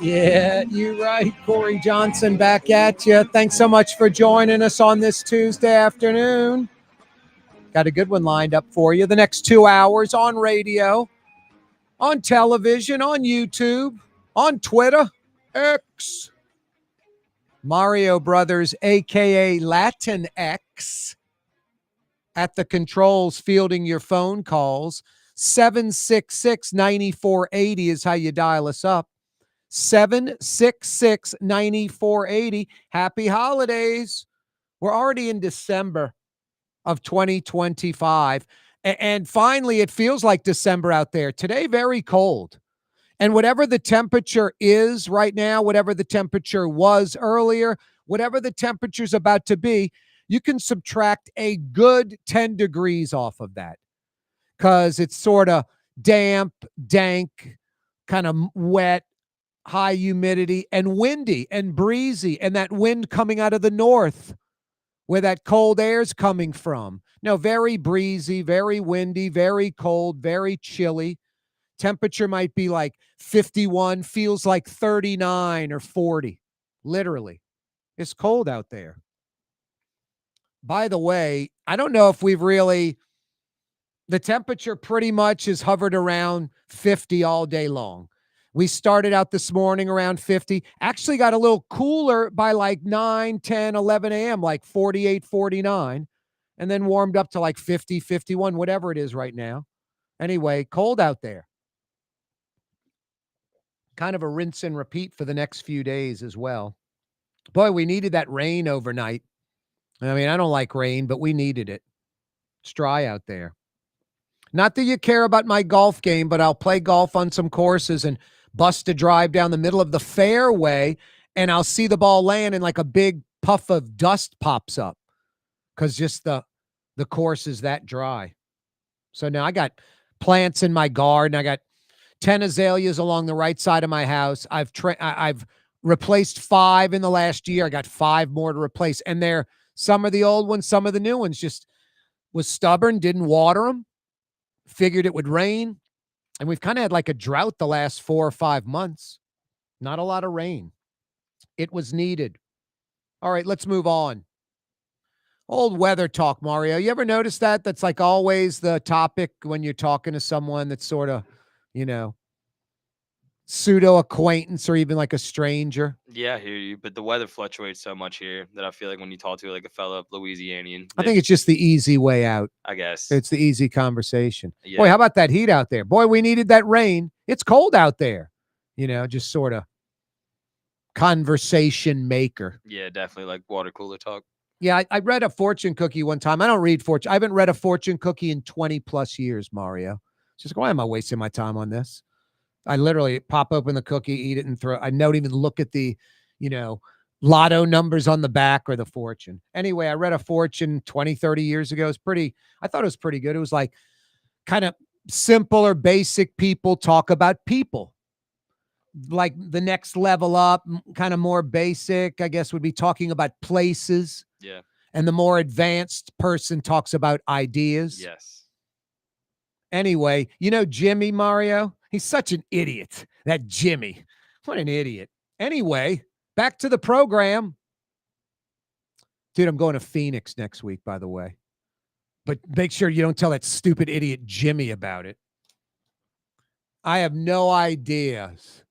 Yeah, you're right. Corey Johnson back at you. Thanks so much for joining us on this Tuesday afternoon. Got a good one lined up for you. The next 2 hours on radio, on television, on YouTube, on Twitter, X. Mario Brothers, a.k.a. Latin X, at the controls fielding your phone calls. 766-9480 is how you dial us up. 766-9480. Happy holidays. We're already in December of 2025. And finally, it feels like December out there. Today, very cold. And whatever the temperature is right now, whatever the temperature was earlier, whatever the temperature's about to be, you can subtract a good 10 degrees off of that because it's sort of damp, dank, kind of wet, high humidity, and windy and breezy, and that wind coming out of the north where that cold air is coming from. No, very breezy, very windy, very cold, very chilly. Temperature might be like 51, feels like 39 or 40. Literally. It's cold out there. By the way, I don't know if the temperature pretty much has hovered around 50 all day long. We started out this morning around 50, actually got a little cooler by like 9, 10, 11 a.m., like 48, 49, and then warmed up to like 50, 51, whatever it is right now. Anyway, cold out there. Kind of a rinse and repeat for the next few days as well. Boy, we needed that rain overnight. I mean, I don't like rain, but we needed it. It's dry out there. Not that you care about my golf game, but I'll play golf on some courses and bust a drive down the middle of the fairway, and I'll see the ball land and like a big puff of dust pops up because just the course is that dry. So now I got plants in my garden. I got 10 azaleas along the right side of my house. I've replaced 5 in the last year. I got 5 more to replace, and some are the old ones, some of the new ones. Just was stubborn, didn't water them. Figured it would rain, and we've kind of had like a drought the last 4 or 5 months. Not a lot of rain. It was needed. All right, let's move on. Old weather talk, Mario. You ever notice that? That's like always the topic when you're talking to someone that's sort of, pseudo acquaintance or even like a stranger. Yeah, I hear you, but the weather fluctuates so much here that I feel like when you talk to like a fellow Louisianian, I think it's just the easy way out. I guess. It's the easy conversation. Yeah. Boy, how about that heat out there? Boy, we needed that rain. It's cold out there. Just sort of conversation maker. Yeah, definitely like water cooler talk. Yeah, I read a fortune cookie one time. I don't read fortune. I haven't read a fortune cookie in 20 plus years, Mario. Just why am I wasting my time on this? I literally pop open the cookie, eat it, and throw. I don't even look at the, lotto numbers on the back or the fortune. Anyway, I read a fortune 20, 30 years ago. I thought it was pretty good. It was like kind of simple or basic people talk about people. Like the next level up, kind of more basic, I guess, would be talking about places. Yeah. And the more advanced person talks about ideas. Yes. Anyway, Jimmy, Mario? He's such an idiot, that Jimmy. What an idiot. Anyway, back to the program. Dude, I'm going to Phoenix next week, by the way. But make sure you don't tell that stupid idiot Jimmy about it. I have no ideas.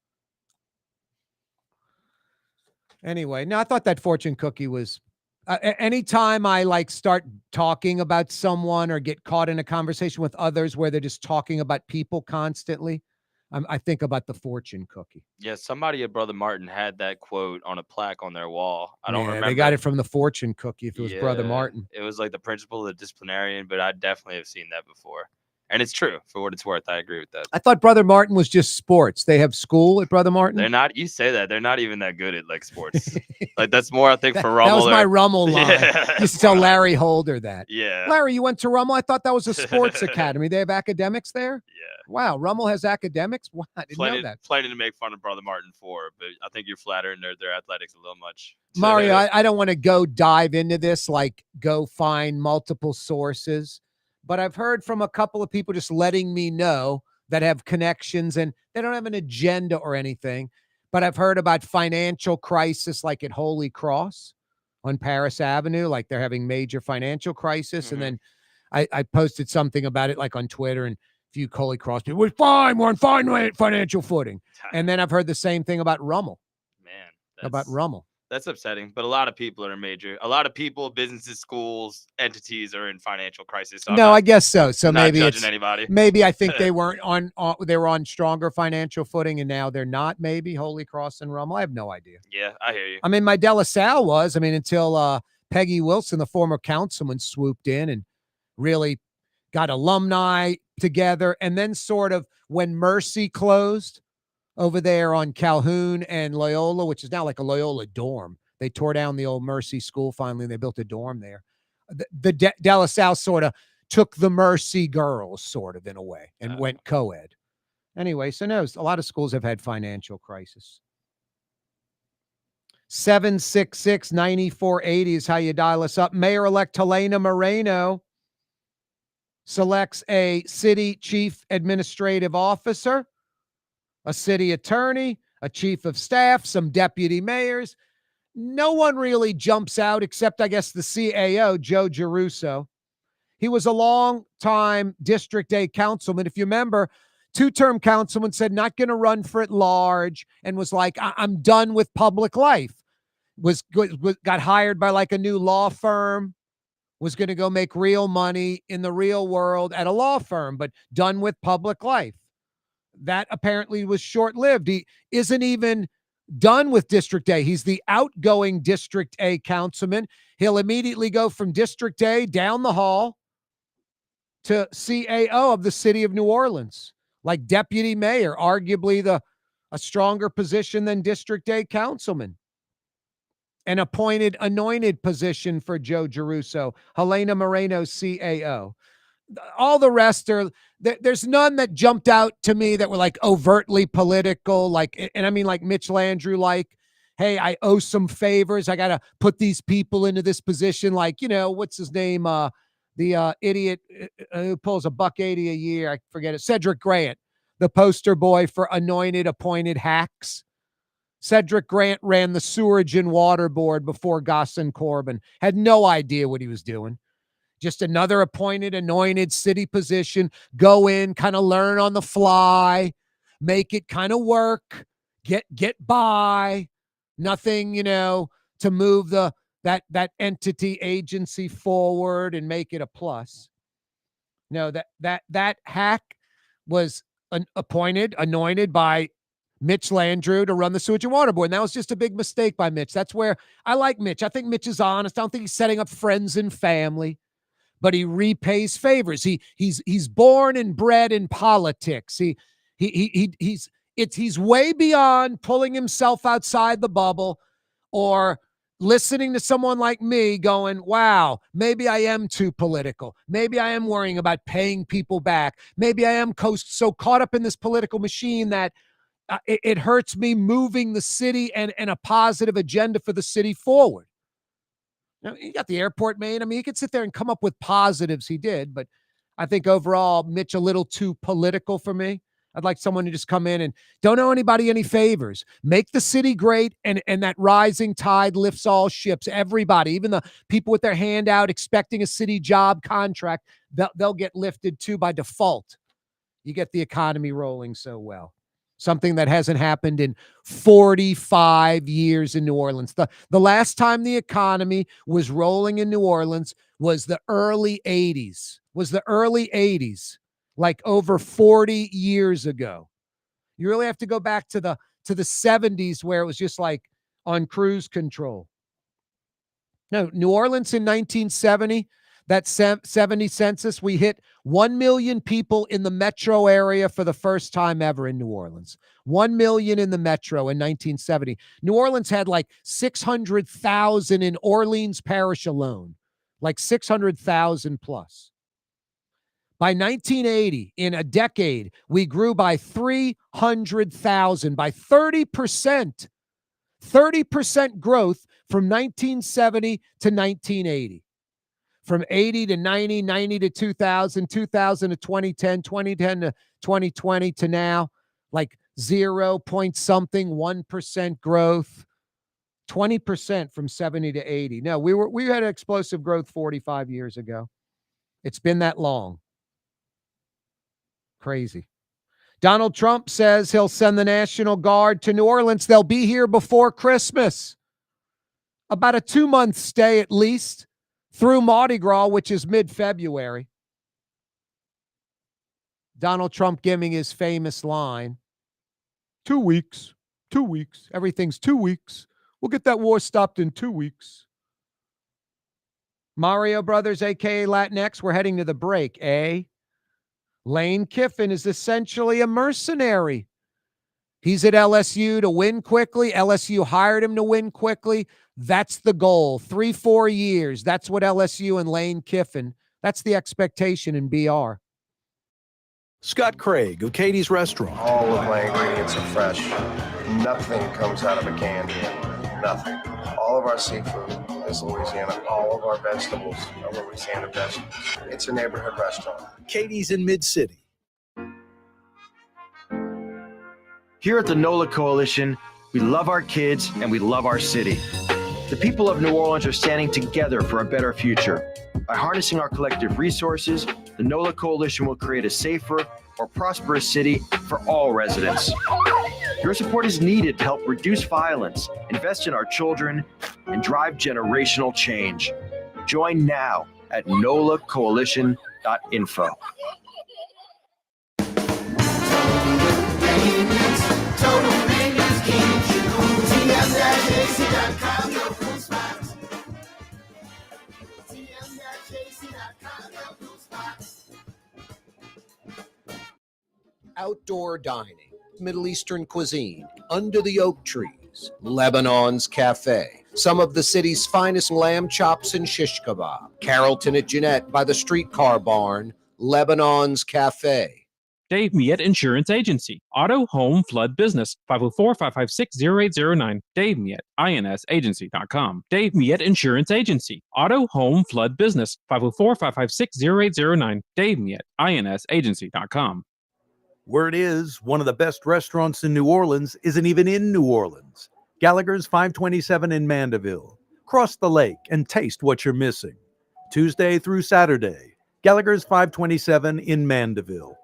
Anyway, no, I thought that fortune cookie was... anytime I start talking about someone or get caught in a conversation with others where they're just talking about people constantly, I think about the fortune cookie. Yeah, somebody at Brother Martin had that quote on a plaque on their wall. I don't remember. They got it from the fortune cookie if it was Brother Martin. It was like the principal of the disciplinarian, but I definitely have seen that before. And it's true for what it's worth. I agree with that. I thought Brother Martin was just sports. They have school at Brother Martin? They're not. You say that they're not even that good at like sports. Like that's more, I think, That, for that Rummel. was my Rummel line. Yeah, Used to it's more tell like, Larry Holder that. yeah, Larry, you went to Rummel? I thought that was a sports academy. They have academics there? yeah. Wow, Rummel has academics? Wow, I didn't know Plenty, that. plenty to make fun of Brother Martin for, but I think you're flattering their athletics a little much. Mario, I don't want to go dive into this, like go find multiple sources, but I've heard from a couple of people just letting me know that have connections and they don't have an agenda or anything. But I've heard about financial crisis like at Holy Cross on Paris Avenue, like they're having major financial crisis. And Mhm. then I posted something about it like on Twitter and a few Holy Cross people, we're fine, we're on fine financial footing. And then I've heard the same thing about Rummel, Man, about Rummel. that's upsetting. But a lot of people are major. A lot of people, businesses, schools, entities are in financial crisis. So No, I guess so. So I'm not maybe judging it's anybody. maybe I think they weren't on they were on stronger financial footing and now they're not. Maybe Holy Cross and Rummel. I have no idea. Yeah, I hear you. I mean, my De La Salle was. I mean, until Peggy Wilson, the former councilman, swooped in and really got alumni together, and then sort of when Mercy closed over there on Calhoun and Loyola, which is now like a Loyola dorm. They tore down the old Mercy school finally, and they built a dorm there. The De La Salle sort of took the Mercy girls sort of in a way and went co-ed. Anyway, so no, a lot of schools have had financial crisis. 766-9480 is how you dial us up. Mayor-elect Helena Moreno selects a city chief administrative officer, a city attorney, a chief of staff, some deputy mayors. No one really jumps out except, I guess, the CAO, Joe Giarrusso. He was a long-time District A councilman. If you remember, two-term councilman said not going to run for at large and was like, I'm done with public life. Got hired by like a new law firm, was going to go make real money in the real world at a law firm, but done with public life. That apparently was short-lived. He isn't even done with District A. He's the outgoing District A councilman. He'll immediately go from District A down the hall to CAO of the city of New Orleans, like deputy mayor, arguably a stronger position than District A councilman. An anointed position for Joe Giarrusso, Helena Moreno, CAO. All the rest are, there's none that jumped out to me that were like overtly political, like, and I mean like Mitch Landrieu, like, hey, I owe some favors. I got to put these people into this position. Like, what's his name? The idiot who pulls $180 a year. I forget it. Cedric Grant, the poster boy for anointed, appointed hacks. Cedric Grant ran the Sewerage and Water Board before Gosson Corbin. Had no idea what he was doing. Just another appointed, anointed city position. Go in, kind of learn on the fly, make it kind of work, get by. Nothing, to move that entity agency forward and make it a plus. No, that hack was appointed, anointed by Mitch Landrieu to run the Sewage and Water Board. And that was just a big mistake by Mitch. That's where I like Mitch. I think Mitch is honest. I don't think he's setting up friends and family, but he repays favors. He's born and bred in politics. He's way beyond pulling himself outside the bubble or listening to someone like me going, wow, maybe I am too political. Maybe I am worrying about paying people back. Maybe I am so caught up in this political machine that it hurts me moving the city and a positive agenda for the city forward. Now, you got the airport main. I mean, he could sit there and come up with positives. He did, but I think overall, Mitch, a little too political for me. I'd like someone to just come in and don't owe anybody any favors. Make the city great, and that rising tide lifts all ships. Everybody, even the people with their hand out expecting a city job contract, they'll get lifted too by default. You get the economy rolling so well. Something that hasn't happened in 45 years in New Orleans. The last time the economy was rolling in New Orleans was the early 80s. Like over 40 years ago. You really have to go back to the 70s where it was just like on cruise control. No, New Orleans in 1970, that 70 census, we hit 1 million people in the metro area for the first time ever in New Orleans. 1 million in the metro in 1970. New Orleans had like 600,000 in Orleans Parish alone, like 600,000 plus. By 1980, in a decade, we grew by 300,000, by 30%. 30% growth from 1970 to 1980. From 80 to 90, 90 to 2000, 2000 to 2010, 2010 to 2020 to now, like 0 point something, 1% growth, 20% from 70 to 80. No, we had explosive growth 45 years ago. It's been that long. Crazy. Donald Trump says he'll send the National Guard to New Orleans. They'll be here before Christmas. About a 2-month stay at least through Mardi Gras, which is mid-February. Donald Trump giving his famous line, 2 weeks, 2 weeks. Everything's 2 weeks. We'll get that war stopped in 2 weeks. Mario Brothers, a.k.a. Latinx, we're heading to the break, eh? Lane Kiffin is essentially a mercenary. He's at LSU to win quickly. LSU hired him to win quickly. That's the goal. 3-4 years. That's what LSU and Lane Kiffin, that's the expectation in BR. Scott Craig of Katie's Restaurant. All of my ingredients are fresh. Nothing comes out of a can here. Nothing. All of our seafood is Louisiana. All of our vegetables are Louisiana vegetables. It's a neighborhood restaurant. Katie's in Mid-City. Here at the NOLA Coalition, we love our kids and we love our city. The people of New Orleans are standing together for a better future. By harnessing our collective resources, the NOLA Coalition will create a safer, more prosperous city for all residents. Your support is needed to help reduce violence, invest in our children, and drive generational change. Join now at nolacoalition.info. Outdoor dining, Middle Eastern cuisine, under the oak trees, Lebanon's Cafe, some of the city's finest lamb chops and shish kebab, Carrollton at Jeanette by the streetcar barn, Lebanon's Cafe. Dave Miette Insurance Agency. Auto, home, flood, business. 504-556-0809. Dave Miette, insagency.com. Dave Miette Insurance Agency. Auto, home, flood, business. 504-556-0809. Dave Miette, insagency.com. Word is, one of the best restaurants in New Orleans isn't even in New Orleans. Gallagher's 527 in Mandeville. Cross the lake and taste what you're missing. Tuesday through Saturday. Gallagher's 527 in Mandeville.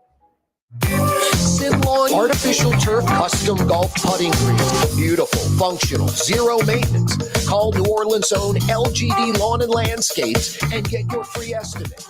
Artificial turf custom golf putting green. Beautiful, functional, zero maintenance. Call New Orleans' own LGD Lawn and Landscapes and get your free estimate.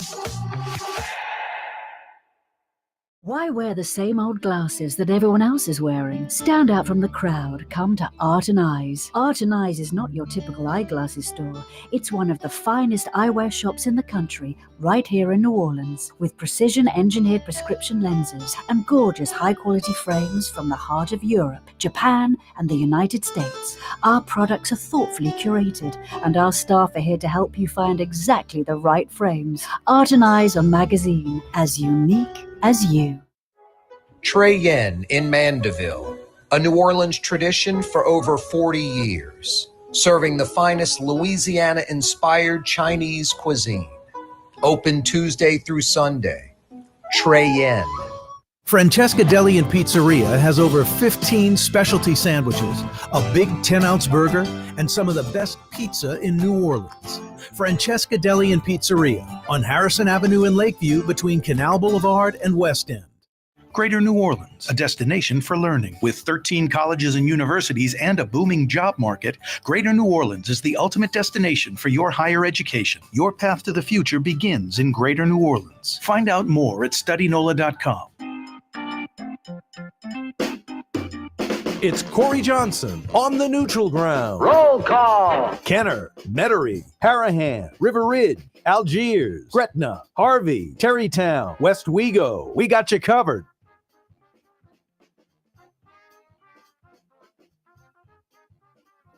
Why wear the same old glasses that everyone else is wearing? Stand out from the crowd. Come to Art and Eyes. Art and Eyes is not your typical eyeglasses store. It's one of the finest eyewear shops in the country, right here in New Orleans, with precision-engineered prescription lenses and gorgeous high-quality frames from the heart of Europe, Japan, and the United States. Our products are thoughtfully curated, and our staff are here to help you find exactly the right frames. Art and Eyes on Magazine, as unique as you. Trey Yen in Mandeville, a New Orleans tradition for over 40 years, serving the finest Louisiana-inspired Chinese cuisine. Open Tuesday through Sunday. Trey Yen. Francesca Deli and Pizzeria has over 15 specialty sandwiches, a big 10-ounce burger, and some of the best pizza in New Orleans. Francesca Deli and Pizzeria on Harrison Avenue in Lakeview between Canal Boulevard and West End. Greater New Orleans, a destination for learning. With 13 colleges and universities and a booming job market, Greater New Orleans is the ultimate destination for your higher education. Your path to the future begins in Greater New Orleans. Find out more at studynola.com. It's Corey Johnson on the neutral ground. Roll call. Kenner, Metairie, Harahan, River Ridge, Algiers, Gretna, Harvey, Terrytown, West Wego. We got you covered.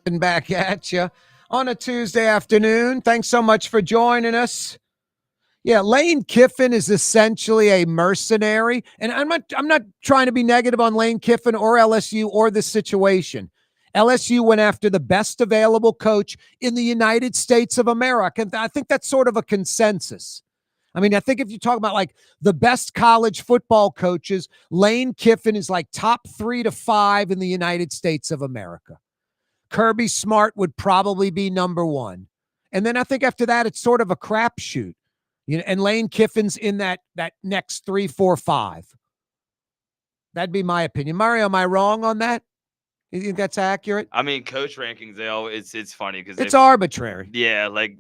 Back at you on a Tuesday afternoon. Thanks so much for joining us. Yeah, Lane Kiffin is essentially a mercenary, and I'm not trying to be negative on Lane Kiffin or LSU or this situation. LSU went after the best available coach in the United States of America, and I think that's sort of a consensus. I mean, I think if you talk about like the best college football coaches, Lane Kiffin is like top 3 to 5 in the United States of America. Kirby Smart would probably be number 1. And then I think after that, it's sort of a crapshoot. You know, and Lane Kiffin's in that next 3, 4, 5. That'd be my opinion. Mario, am I wrong on that? You think that's accurate? I mean, coach rankings, it's funny because it's arbitrary. Yeah, like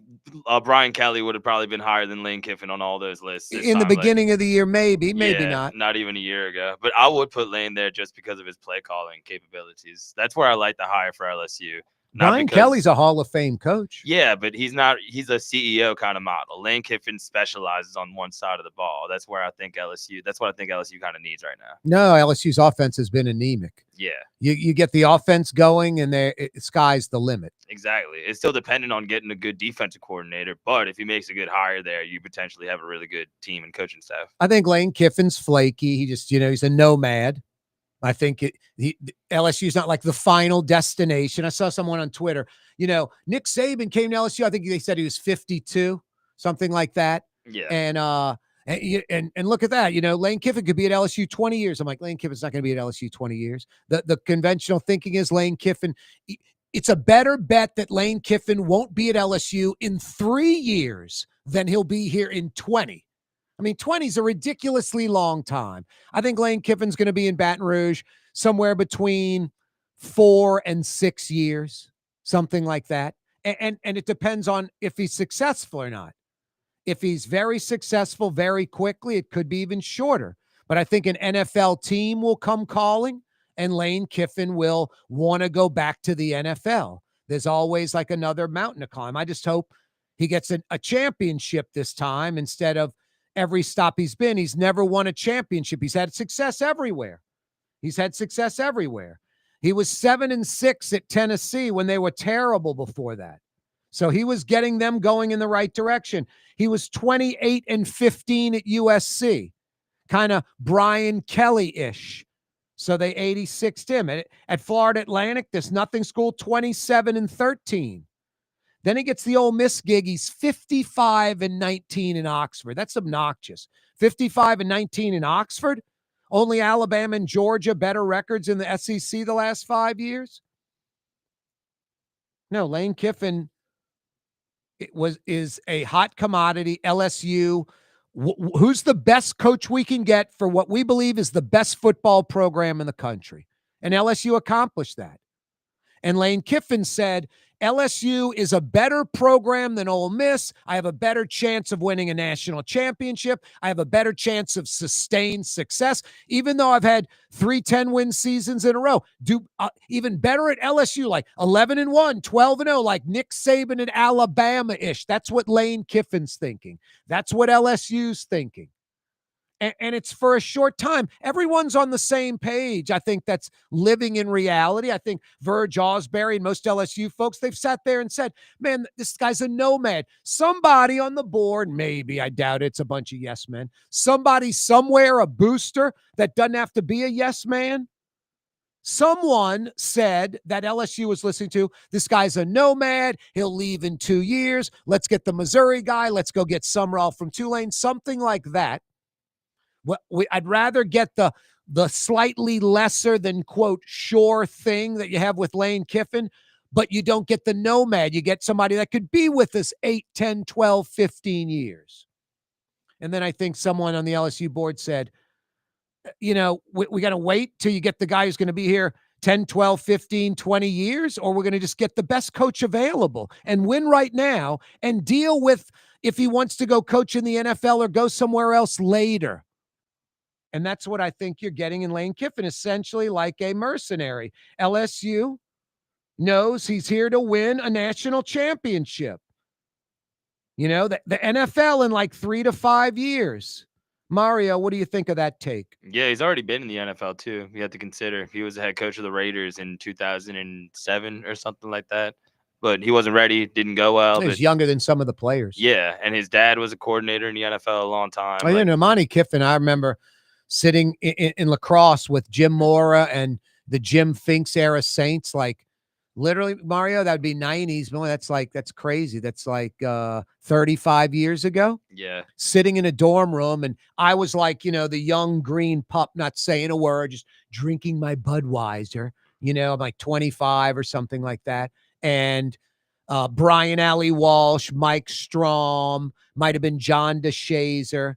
Brian Kelly would have probably been higher than Lane Kiffin on all those lists. In the beginning of the year, maybe not. Not even a year ago. But I would put Lane there just because of his play calling capabilities. That's where I like the hire for LSU. Brian Kelly's a Hall of Fame coach. Yeah, but he's not. He's a CEO kind of model. Lane Kiffin specializes on one side of the ball. That's where I think LSU. That's what I think LSU kind of needs right now. No, LSU's offense has been anemic. Yeah, you get the offense going, and sky's the limit. Exactly. It's still dependent on getting a good defensive coordinator, but if he makes a good hire there, you potentially have a really good team and coaching staff. I think Lane Kiffin's flaky. He just, he's a nomad. I think LSU's not like the final destination. I saw someone on Twitter, Nick Saban came to LSU. I think they said he was 52, something like that. Yeah. And look at that. Lane Kiffin could be at LSU 20 years. I'm like, Lane Kiffin's not going to be at LSU 20 years. The conventional thinking is Lane Kiffin. It's a better bet that Lane Kiffin won't be at LSU in 3 years than he'll be here in 20. I mean, 20 is a ridiculously long time. I think Lane Kiffin's going to be in Baton Rouge somewhere between 4 and 6 years, something like that. And it depends on if he's successful or not. If he's very successful very quickly, it could be even shorter. But I think an NFL team will come calling, and Lane Kiffin will want to go back to the NFL. There's always like another mountain to climb. I just hope he gets a championship this time instead of every stop he's been. He's never won a championship. He's had success everywhere. He was 7-6 at Tennessee when they were terrible before that. So he was getting them going in the right direction. He was 28-15 at USC, kind of Brian Kelly-ish. So they 86'd him. At Florida Atlantic, this nothing school, 27-13. Then he gets the Ole Miss gig. He's 55-19 in Oxford. That's obnoxious. 55-19 in Oxford. Only Alabama and Georgia better records in the SEC the last 5 years. No, Lane Kiffin is a hot commodity. LSU. Who's the best coach we can get for what we believe is the best football program in the country? And LSU accomplished that. And Lane Kiffin said, LSU is a better program than Ole Miss. I have a better chance of winning a national championship. I have a better chance of sustained success, even though I've had 3 10-win seasons in a row. Do even better at LSU, like 11-1, 12-0, like Nick Saban at Alabama-ish. That's what Lane Kiffin's thinking. That's what LSU's thinking. And it's for a short time. Everyone's on the same page. I think that's living in reality. I think Verge Osbury and most LSU folks, they've sat there and said, man, this guy's a nomad. Somebody on the board, maybe, I doubt it's a bunch of yes men. Somebody somewhere, a booster that doesn't have to be a yes man. Someone said that LSU was listening to, this guy's a nomad. He'll leave in 2 years. Let's get the Missouri guy. Let's go get Sumrall from Tulane. Something like that. I'd rather get the slightly lesser than, quote, sure thing that you have with Lane Kiffin, but you don't get the nomad. You get somebody that could be with us 8, 10, 12, 15 years. And then I think someone on the LSU board said, we got to wait till you get the guy who's going to be here 10, 12, 15, 20 years, or we're going to just get the best coach available and win right now and deal with if he wants to go coach in the NFL or go somewhere else later. And that's what I think you're getting in Lane Kiffin, essentially like a mercenary. LSU knows he's here to win a national championship. You know, the NFL in like 3 to 5 years. Mario, what do you think of that take? Yeah, he's already been in the NFL too. You have to consider he was the head coach of the Raiders in 2007 or something like that. But he wasn't ready, didn't go well. He's But younger than some of the players. yeah, and his dad was a coordinator in the NFL a long time. Oh, yeah, no, Monty Kiffin, I remember sitting in lacrosse with Jim Mora and the Jim Finks era Saints, like literally, Mario, that would be 90s. Boy, that's crazy. That's like 35 years ago. Yeah. Sitting in a dorm room, and I was like, you know, the young green pup, not saying a word, just drinking my Budweiser. You know, I'm like 25 or something like that. And Brian Alley Walsh, Mike Strom, might have been John DeShazer.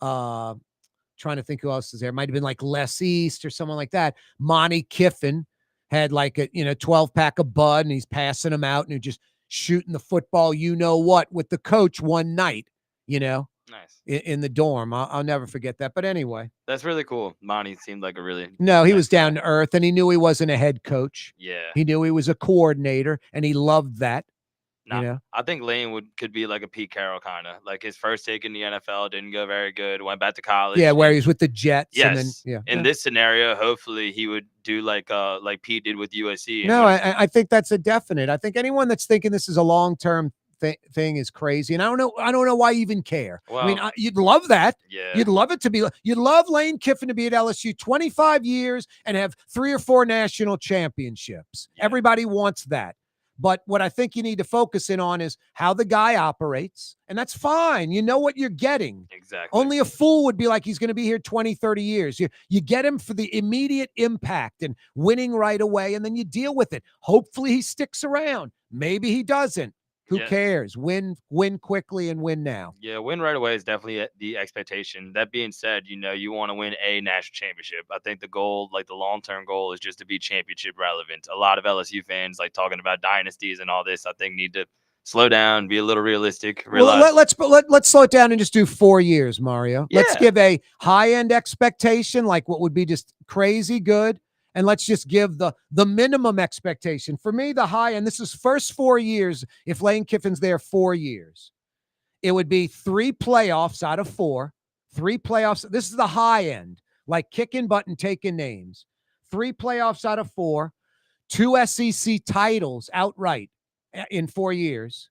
Trying to think who else is there. Might have been like Les East or someone like that. Monty Kiffin had like a 12-pack of Bud, and he's passing them out, and he's just shooting the football, you know what, with the coach one night, Nice. in the dorm. I'll never forget that. But anyway. That's really cool. Monty seemed like a really No, he nice was down guy. to earth, and he knew he wasn't a head coach. Yeah. He knew he was a coordinator, and he loved that. Nah, I think Lane could be like a Pete Carroll kind of. Like his first take in the NFL didn't go very good. Went back to college. Yeah, where he was with the Jets. Yes. And then, In this scenario, hopefully he would do like Pete did with USC. No, I think that's a definite. I think anyone that's thinking this is a long-term thing is crazy, and I don't know why you even care. Well, I mean, you'd love that. Yeah. You'd love it to be. You'd love Lane Kiffin to be at LSU 25 years and have 3 or 4 national championships. Yeah. Everybody wants that. But what I think you need to focus in on is how the guy operates, and that's fine. You know what you're getting. Exactly. Only a fool would be like, he's going to be here 20, 30 years. You get him for the immediate impact and winning right away, and then you deal with it. Hopefully he sticks around. Maybe he doesn't. Who cares? Win quickly and win now. Yeah, win right away is definitely the expectation. That being said, you want to win a national championship. I think the goal, like the long-term goal, is just to be championship relevant. A lot of LSU fans, like talking about dynasties and all this, I think need to slow down, be a little realistic. Well, let's slow it down and just do 4 years, Mario. Yeah. Let's give a high-end expectation, like what would be just crazy good. And let's just give the minimum expectation. For me, the high end, this is first 4 years. If Lane Kiffin's there 4 years, it would be 3 playoffs out of 4. 3 playoffs. This is the high end, like kicking butt and taking names. 3 playoffs out of 4, 2 SEC titles outright in 4 years,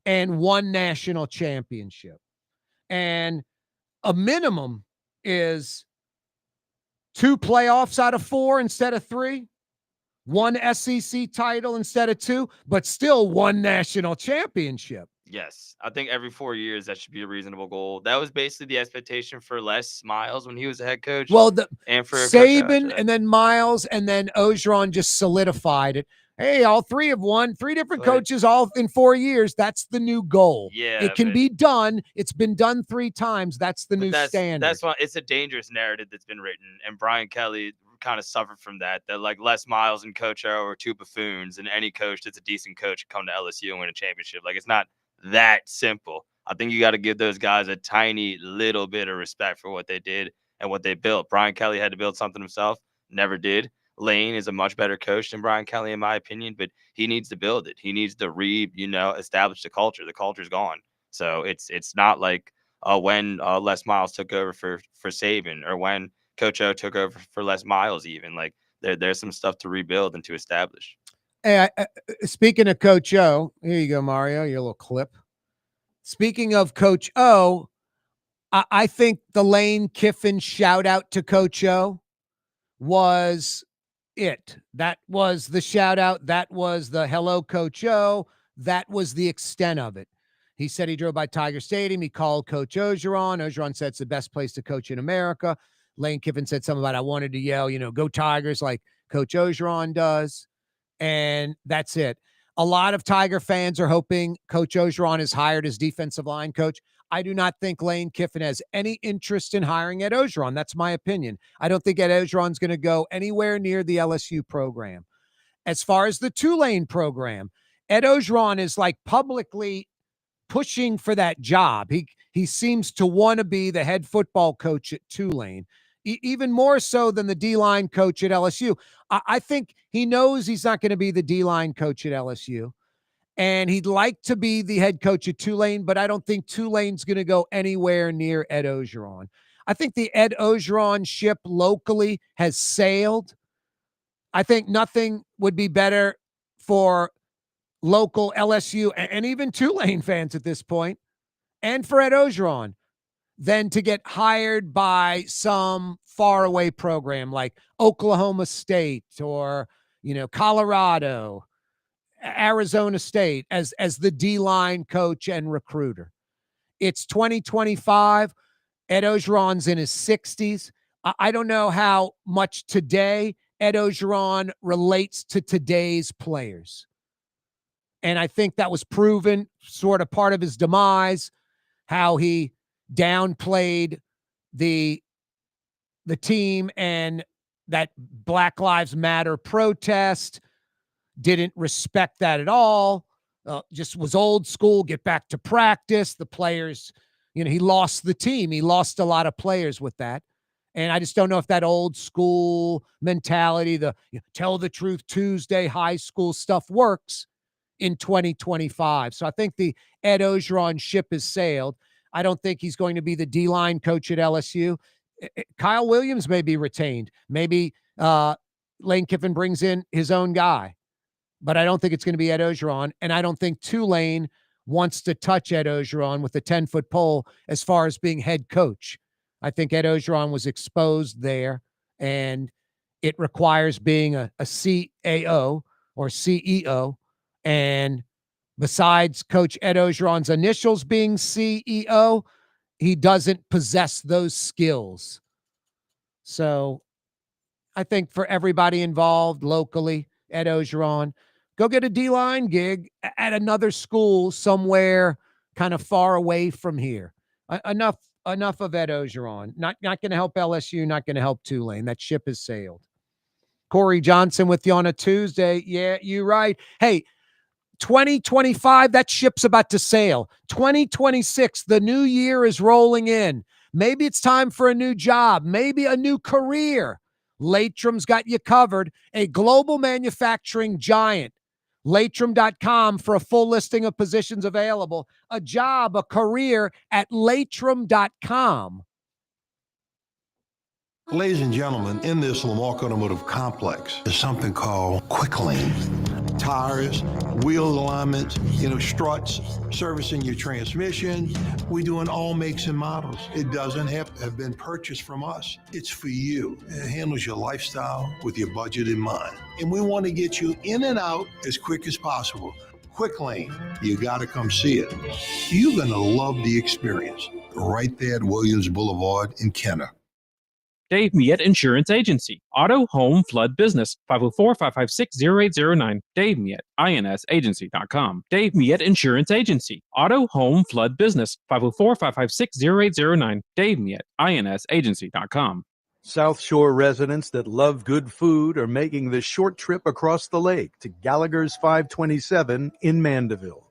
and 1 national championship. And a minimum is 2 playoffs out of 4 instead of 3, 1 SEC title instead of 2, but still 1 national championship. Yes, I think every 4 years that should be a reasonable goal. That was basically the expectation for Les Miles when he was a head coach. Well, and for Saban and then Miles and then Orgeron just solidified it. Hey, all 3 have won. 3 different coaches all in 4 years. That's the new goal. Yeah, it can be done. It's been done 3 times. That's the new standard. That's why it's a dangerous narrative that's been written. And Brian Kelly kind of suffered from that. That like Les Miles and Coach O are 2 buffoons, and any coach that's a decent coach can come to LSU and win a championship. Like, it's not that simple. I think you got to give those guys a tiny little bit of respect for what they did and what they built. Brian Kelly had to build something himself. Never did. Lane is a much better coach than Brian Kelly, in my opinion, but he needs to build it. He needs to establish the culture. The culture's gone. So it's not like when Les Miles took over for Saban, or when Coach O took over for Les Miles even. Like, there's some stuff to rebuild and to establish. Hey, speaking of Coach O, here you go, Mario, your little clip. Speaking of Coach O, I think the Lane Kiffin shout out to Coach O was it. That was the shout out. That was the hello, Coach O. That was the extent of it. He said he drove by Tiger Stadium. He called Coach Orgeron. Orgeron said it's the best place to coach in America. Lane Kiffin said something about, I wanted to yell, go Tigers, like Coach Orgeron does. And that's it. A lot of Tiger fans are hoping Coach Orgeron is hired as defensive line coach. I do not think Lane Kiffin has any interest in hiring Ed Orgeron. That's my opinion. I don't think Ed Orgeron's going to go anywhere near the LSU program. As far as the Tulane program, Ed Orgeron is like publicly pushing for that job. He seems to want to be the head football coach at Tulane. even more so than the D-line coach at LSU. I think he knows he's not going to be the D-line coach at LSU, and he'd like to be the head coach at Tulane, but I don't think Tulane's going to go anywhere near Ed Ogeron. I think the Ed Ogeron ship locally has sailed. I think nothing would be better for local LSU and even Tulane fans at this point, and for Ed Ogeron, than to get hired by some faraway program like Oklahoma State or, Colorado, Arizona State as the D-line coach and recruiter. It's 2025. Ed Ogeron's in his 60s. I don't know how much today Ed Ogeron relates to today's players. And I think that was proven sort of part of his demise, how he downplayed the team and that Black Lives Matter protest, didn't respect that at all, just was old school, get back to practice. The players, he lost the team. He lost a lot of players with that. And I just don't know if that old school mentality, the tell the truth Tuesday high school stuff works in 2025. So I think the Ed Ogeron ship has sailed. I don't think he's going to be the D-line coach at LSU. Kyle Williams may be retained. Maybe Lane Kiffin brings in his own guy. But I don't think it's going to be Ed Ogeron, and I don't think Tulane wants to touch Ed Ogeron with a 10-foot pole as far as being head coach. I think Ed Ogeron was exposed there, and it requires being a CAO or CEO. And besides Coach Ed Ogeron's initials being CEO, he doesn't possess those skills. So I think for everybody involved locally, Ed Ogeron, go get a D-line gig at another school somewhere kind of far away from here. Enough of Ed Ogeron. Not going to help LSU, not going to help Tulane. That ship has sailed. Corey Johnson with you on a Tuesday. Yeah, you're right. Hey, 2025, that ship's about to sail. 2026, the new year is rolling in. Maybe it's time for a new job, maybe a new career. Latrum's got you covered, a global manufacturing giant. Latrum.com for a full listing of positions available, a job, a career at Latrum.com. Ladies and gentlemen, in this Lamarck Automotive Complex is something called Quick Lane. Tires, wheel alignments, struts, servicing your transmission. We do in all makes and models. It doesn't have to have been purchased from us. It's for you. It handles your lifestyle with your budget in mind. And we want to get you in and out as quick as possible. Quick Lane, you got to come see it. You're going to love the experience. Right there at Williams Boulevard in Kenner. Dave Miette Insurance Agency. Auto, home, flood, business. 504-556-0809. Dave Miette, INSagency.com. Dave Miette Insurance Agency. Auto, home, flood, business. 504-556-0809. Dave Miette, INSagency.com. South Shore residents that love good food are making the short trip across the lake to Gallagher's 527 in Mandeville.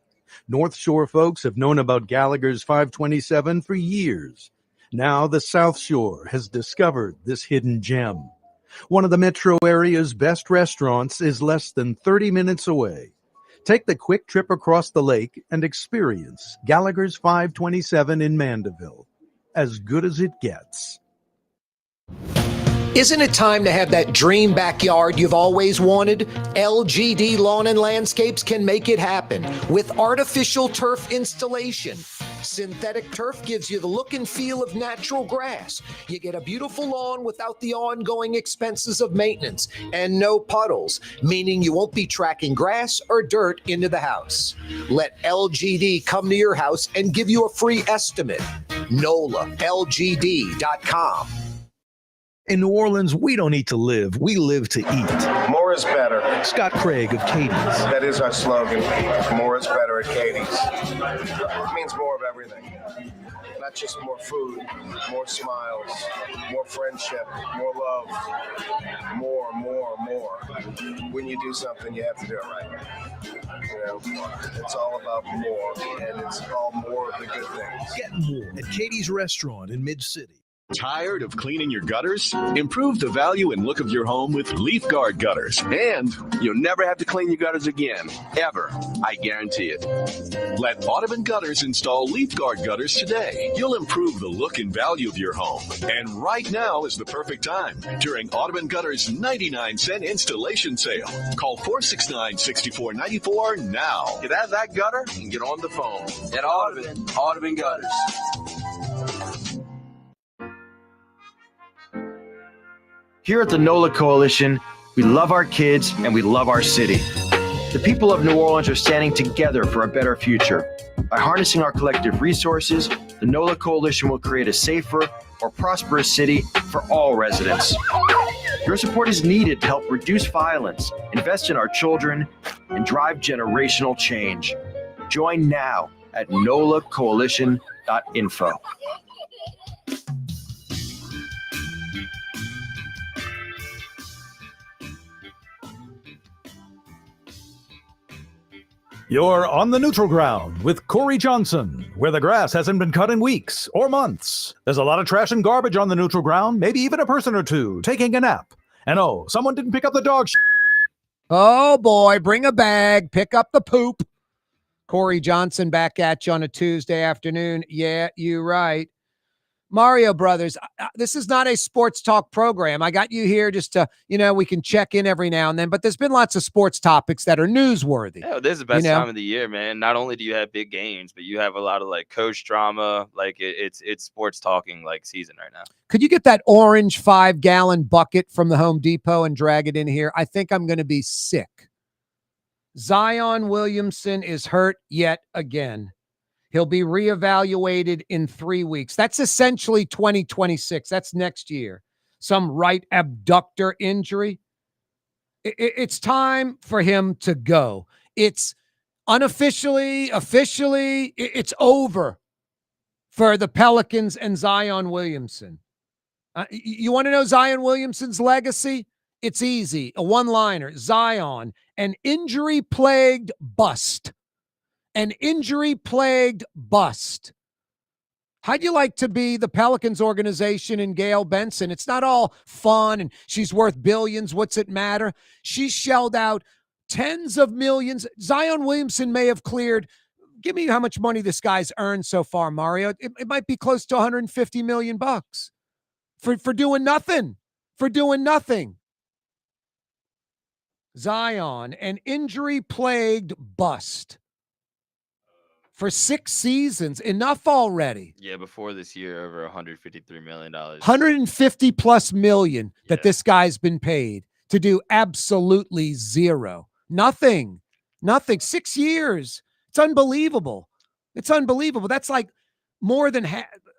North Shore folks have known about Gallagher's 527 for years. Now the South Shore has discovered this hidden gem. One of the metro area's best restaurants is less than 30 minutes away. Take the quick trip across the lake and experience Gallagher's 527 in Mandeville. As good as it gets. Isn't it time to have that dream backyard you've always wanted? LGD Lawn and Landscapes can make it happen with artificial turf installation. Synthetic turf gives you the look and feel of natural grass. You get a beautiful lawn without the ongoing expenses of maintenance and no puddles, meaning you won't be tracking grass or dirt into the house. Let LGD come to your house and give you a free estimate. NOLALGD.com. In New Orleans, we don't eat to live, we live to eat. More is better. Scott Craig of Katie's. That is our slogan. More is better at Katie's. It means more of everything. Not just more food, more smiles, more friendship, more love, more. When you do something, you have to do it right. It's all about more, and it's all more of the good things. Get more at Katie's Restaurant in Mid-City. Tired of cleaning your gutters? Improve the value and look of your home with Leaf Guard gutters. And you'll never have to clean your gutters again. Ever. I guarantee it. Let Audubon Gutters install Leaf Guard gutters today. You'll improve the look and value of your home. And right now is the perfect time during Audubon Gutters' 99-cent installation sale. Call 469-6494 now. Get out of that gutter and get on the phone. At Audubon Gutters. Here at the NOLA Coalition, we love our kids and we love our city. The people of New Orleans are standing together for a better future. By harnessing our collective resources, the NOLA Coalition will create a safer, more prosperous city for all residents. Your support is needed to help reduce violence, invest in our children, and drive generational change. Join now at nolacoalition.info. You're on the neutral ground with Corey Johnson, where the grass hasn't been cut in weeks or months. There's a lot of trash and garbage on the neutral ground, maybe even a person or two taking a nap. And oh, someone didn't pick up the dog. Oh boy, bring a bag, pick up the poop. Corey Johnson back at you on a Tuesday afternoon. Yeah, you're right. Mario Brothers, this is not a sports talk program. I got you here just to, we can check in every now and then, but there's been lots of sports topics that are newsworthy. Yeah, this is the best time of the year, man. Not only do you have big games, but you have a lot of like coach drama. Like it's sports talking like season right now. Could you get that orange 5-gallon bucket from the Home Depot and drag it in here? I think I'm going to be sick. Zion Williamson is hurt yet again. He'll be reevaluated in 3 weeks. That's essentially 2026. That's next year. Some right abductor injury. It's time for him to go. It's officially, it's over for the Pelicans and Zion Williamson. You want to know Zion Williamson's legacy? It's easy. A one-liner. Zion, an injury-plagued bust. An injury-plagued bust. How'd you like to be the Pelicans organization and Gail Benson? It's not all fun and she's worth billions. What's it matter? She shelled out tens of millions. Zion Williamson may have cleared. Give me how much money this guy's earned so far, Mario. It might be close to $150 million for doing nothing. For doing nothing. Zion, an injury-plagued bust. For 6 seasons, enough already. Yeah, before this year, over $153 million. 150 plus million that this guy's been paid to do absolutely zero. Nothing. 6 years. It's unbelievable. That's like more than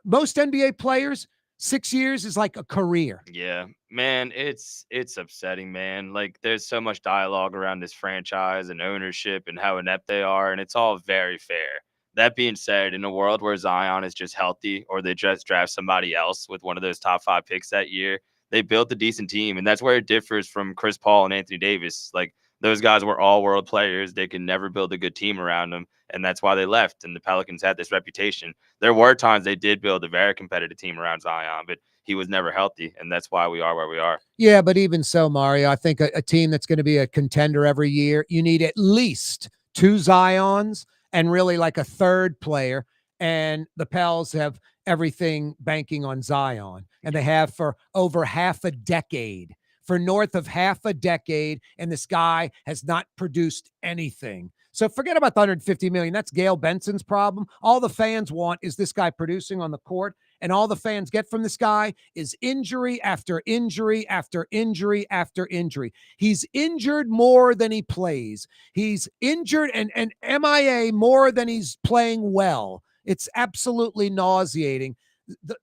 most NBA players. 6 years is like a career. Yeah, man, it's upsetting, man. Like there's so much dialogue around this franchise and ownership and how inept they are, and it's all very fair. That being said, in a world where Zion is just healthy or they just draft somebody else with one of those top 5 picks that year, they built a decent team. And that's where it differs from Chris Paul and Anthony Davis. Like those guys were all world players. They could never build a good team around them. And that's why they left. And the Pelicans had this reputation. There were times they did build a very competitive team around Zion, but he was never healthy. And that's why we are where we are. Yeah, but even so, Mario, I think a team that's going to be a contender every year, you need at least 2 Zions and really like a third player. And the Pels have everything banking on Zion. And they have for over half a decade, for north of half a decade. And this guy has not produced anything. So forget about the $150 million. That's Gail Benson's problem. All the fans want is this guy producing on the court. And all the fans get from this guy is injury after injury after injury after injury. He's injured more than he plays. He's injured and MIA more than he's playing well. It's absolutely nauseating.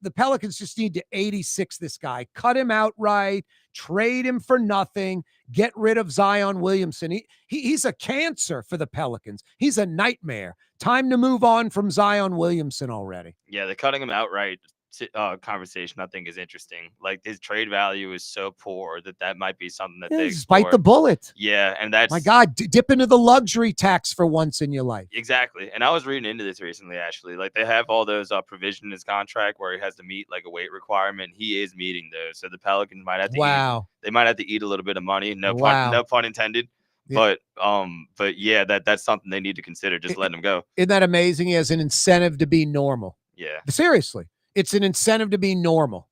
The Pelicans just need to 86 this guy, cut him outright, trade him for nothing, get rid of Zion Williamson. He's a cancer for the Pelicans. He's a nightmare. Time to move on from Zion Williamson already. Yeah, they're cutting him outright conversation I think is interesting. Like his trade value is so poor that might be something that Yeah, they just bite explore. the bullet. Yeah, and My that's God, dip into the luxury tax for once in your life. exactly. And I was reading into this recently, actually. Like they have all those provision in his contract where he has to meet like a weight requirement. He is meeting those, so the Pelicans might have to eat. Wow. They might have to eat a little bit of money. No Wow. pun intended. Yeah. But yeah, that's something they need to consider. Just letting him go. Isn't that amazing? He has an incentive to be normal. Yeah. Seriously, it's an incentive to be normal.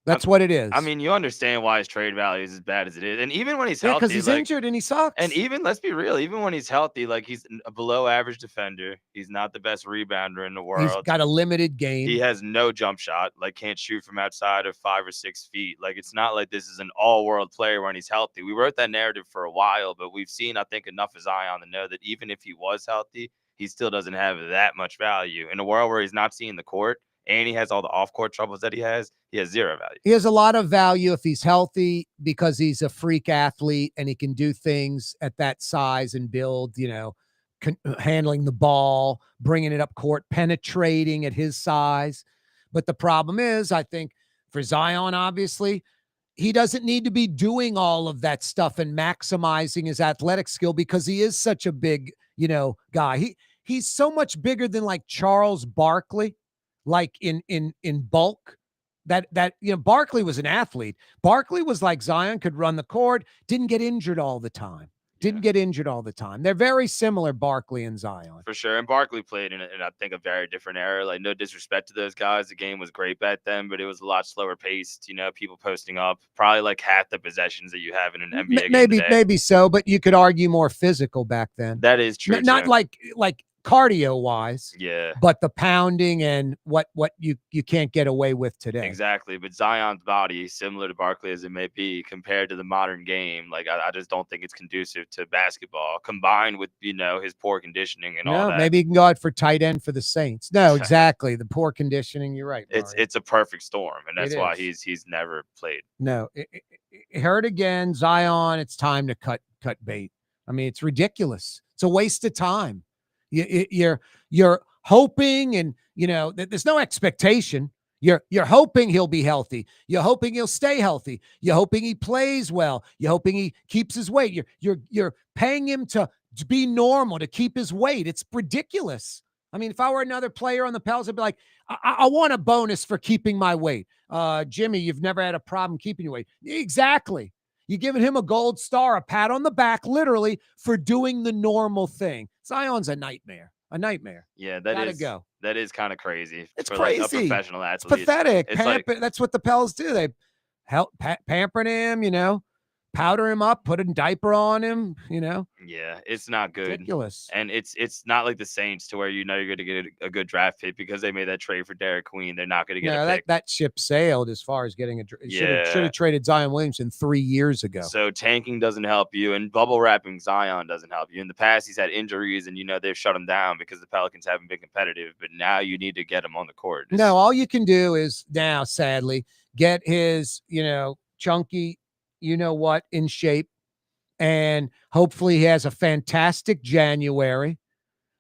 That's what it is. I mean, you understand why his trade value is as bad as it is, and even when he's yeah, healthy, because he's like, injured and he sucks. and even let's be real, even when he's healthy, like he's a below average defender. He's not the best rebounder in the He's world. got a limited game. He has no jump shot, like can't shoot from outside of 5 or 6 feet. Like it's not like this is an all-world player when he's healthy. We wrote that narrative for a while, but we've seen, I think, enough of Zion to know that even if he was healthy, he still doesn't have that much value. In a world where he's not seeing the court and he has all the off-court troubles that he has zero value. He has a lot of value if he's healthy because he's a freak athlete and he can do things at that size and build, handling the ball, bringing it up court, penetrating at his size. But the problem is, I think for Zion, obviously, he doesn't need to be doing all of that stuff and maximizing his athletic skill because he is such a big, guy. He's so much bigger than like Charles Barkley, like in bulk. That Barkley was an athlete. Barkley was like Zion, could run the court, didn't get injured all the time. They're very similar, Barkley and Zion. For sure. And Barkley played in I think, a very different era. Like, no disrespect to those guys. The game was great back then, but it was a lot slower paced. People posting up. Probably like half the possessions that you have in an NBA game today. Maybe so, but you could argue more physical back then. That is true. Not like cardio wise, yeah, but the pounding and what you can't get away with today. Exactly. But Zion's body, similar to Barkley as it may be, compared to the modern game, like I just don't think it's conducive to basketball, combined with his poor conditioning and all that. Maybe he can go out for tight end for the Saints. No, exactly. The poor conditioning. You're right, Mario. It's a perfect storm, and that's why he's never played. No, it hurt again. Zion, it's time to cut bait. I mean, it's ridiculous. It's a waste of time. You're hoping, and there's no expectation. You're hoping he'll be healthy. You're hoping he'll stay healthy. You're hoping he plays well. You're hoping he keeps his weight. You're paying him to be normal, to keep his weight. It's ridiculous. I mean, if I were another player on the Pels, I'd be like, I want a bonus for keeping my weight. Jimmy, you've never had a problem keeping your weight. Exactly. You're giving him a gold star, a pat on the back, literally, for doing the normal thing. Zion's a nightmare. Yeah, that is kind of crazy. It's for crazy. Like a professional athlete. It's pathetic. It's that's what the Pels do. They help pamper him, powder him up, put a diaper on him, Yeah, it's not good. Ridiculous. And it's not like the Saints to where you're going to get a good draft pick because they made that trade for Derek Queen. They're not going to get a pick. That ship sailed as far as getting should have traded Zion Williamson 3 years ago. So tanking doesn't help you, and bubble wrapping Zion doesn't help you. In the past, he's had injuries, and they've shut him down because the Pelicans haven't been competitive. But now you need to get him on the court. No, all you can do is now, sadly, get his chunky, in shape. And hopefully he has a fantastic January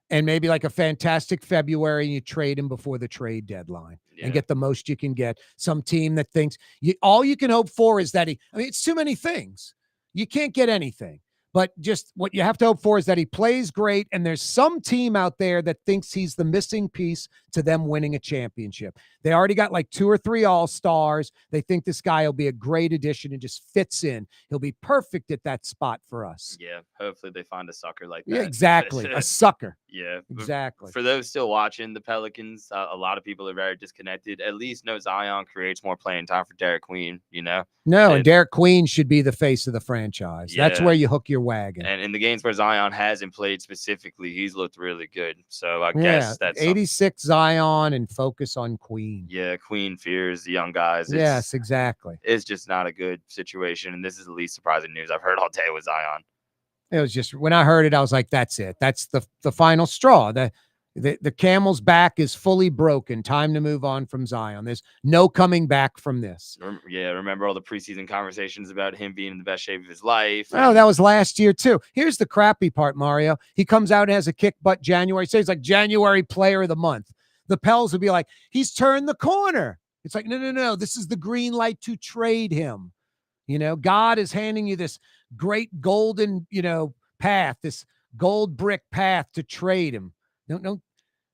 and maybe like a fantastic February, and you trade him before the trade deadline and get the most you can get. Some team that thinks all you can hope for is that it's too many things. You can't get anything. But just what you have to hope for is that he plays great, and there's some team out there that thinks he's the missing piece to them winning a championship. They already got like 2 or 3 all-stars. They think this guy will be a great addition and just fits in. He'll be perfect at that spot for us. Yeah, hopefully they find a sucker like that. Yeah, exactly. A sucker. Yeah, exactly. For those still watching the Pelicans, a lot of people are very disconnected. At least no Zion creates more playing time for Derek Queen, No, and Derek Queen should be the face of the franchise. Yeah. That's where you hook your wagon. And in the games where Zion hasn't played specifically, he's looked really good. So I guess that's 86 Zion and focus on Queen. Yeah, Queen fears the young guys. Yes, exactly. It's just not a good situation, and this is the least surprising news I've heard all day with Zion. It was just, when I heard it, I was like, that's it. That's the final straw. The camel's back is fully broken. Time to move on from Zion. There's no coming back from this. Yeah, remember all the preseason conversations about him being in the best shape of his life? Oh, that was last year too. Here's the crappy part, Mario. He comes out and has a kick butt January. So he's like January player of the month. The Pels would be like, he's turned the corner. It's like, no, no, no. This is the green light to trade him. God is handing you this great golden, path, this gold brick path to trade him. Don't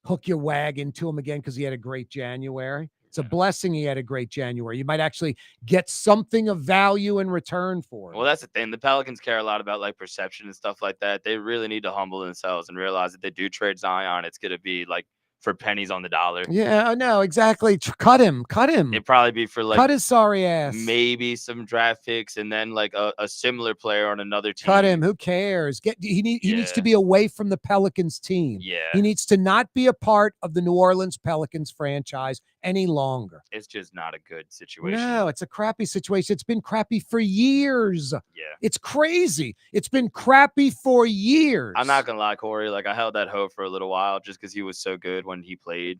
hook your wagon to him again because he had a great January. It's a blessing he had a great January. You might actually get something of value in return for it. Well, that's the thing. The Pelicans care a lot about like perception and stuff like that. They really need to humble themselves and realize that they do trade Zion, it's going to be like for pennies on the dollar. Yeah, I know exactly. Cut him. It'd probably be for like cut his sorry ass. maybe some draft picks and then like a similar player on another team. Cut him. Who cares? He needs to be away from the Pelicans team. Yeah. He needs to not be a part of the New Orleans Pelicans franchise any longer. It's just not a good situation. No, it's a crappy situation. It's been crappy for years. Yeah. It's crazy. It's been crappy for years. I'm not gonna lie, Corey. Like I held that hope for a little while just because he was so good when he played,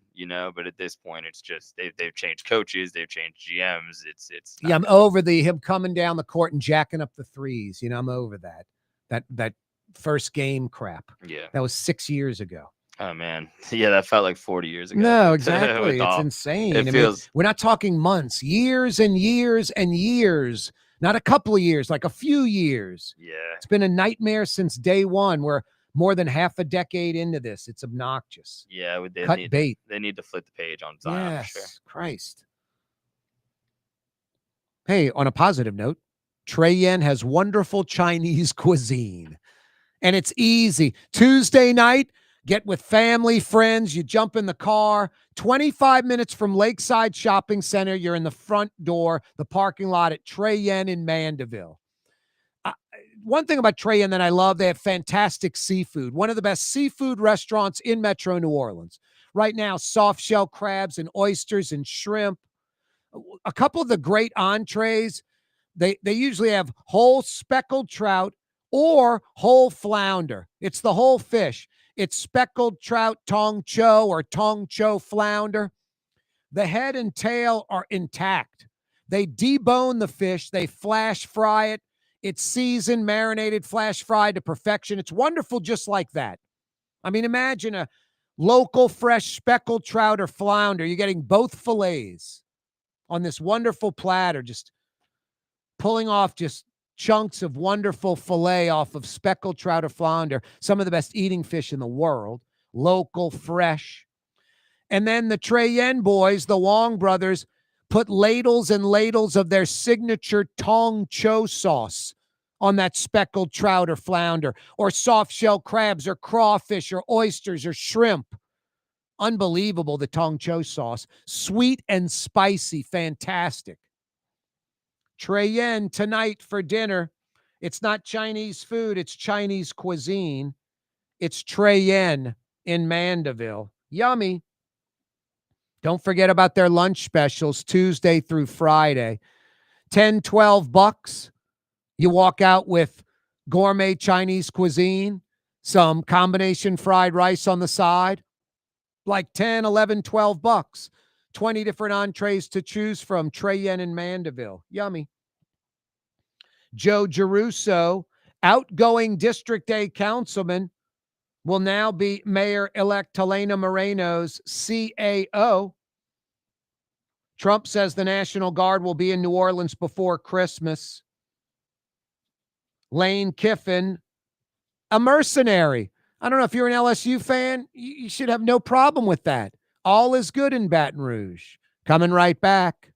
but at this point it's just they've changed coaches, they've changed GMs. It's I'm good. over him coming down the court and jacking up the threes. I'm over that first game crap. Yeah. That was 6 years ago. Oh man. Yeah, that felt like 40 years ago. No, exactly. It's insane. It feels we're not talking months, years and years and years. Not a couple of years, like a few years. Yeah. It's been a nightmare since day one. We're more than half a decade into this. It's obnoxious. Yeah, bait. They need to flip the page on Zion Yes, for sure. Christ. Hey, on a positive note, Trey Yen has wonderful Chinese cuisine. And it's easy. Tuesday night, get with family, friends. You jump in the car. 25 minutes from Lakeside Shopping Center. You're in the front door, the parking lot at Trey Yen in Mandeville. One thing about Trey Yen that I love, they have fantastic seafood. One of the best seafood restaurants in Metro New Orleans. Right now, soft shell crabs and oysters and shrimp. A couple of the great entrees, they usually have whole speckled trout or whole flounder. It's the whole fish. It's speckled trout tong cho or tong cho flounder. The head and tail are intact. They debone the fish. They flash fry it. It's seasoned, marinated, flash fried to perfection. It's wonderful just like that. I mean, imagine a local fresh speckled trout or flounder. You're getting both fillets on this wonderful platter, just pulling off just chunks of wonderful filet off of speckled trout or flounder, some of the best eating fish in the world, local, fresh. And then the Trey Yen boys, the Wong brothers, put ladles and ladles of their signature tong cho sauce on that speckled trout or flounder, or soft shell crabs or crawfish or oysters or shrimp. Unbelievable, the tong cho sauce. Sweet and spicy, fantastic. Trey Yen tonight for dinner. It's not Chinese food, it's Chinese cuisine. It's Trey Yen in Mandeville. Yummy. Don't forget about their lunch specials Tuesday through Friday. $10-12. You walk out with gourmet Chinese cuisine, some combination fried rice on the side, like $10-12. 20 different entrees to choose from. Trey Yen in Mandeville. Yummy. Joe Giarrusso, outgoing District A councilman, will now be Mayor-elect Helena Moreno's CAO. Trump says the National Guard will be in New Orleans before Christmas. Lane Kiffin, a mercenary. I don't know if you're an LSU fan, you should have no problem with that. All is good in Baton Rouge. Coming right back.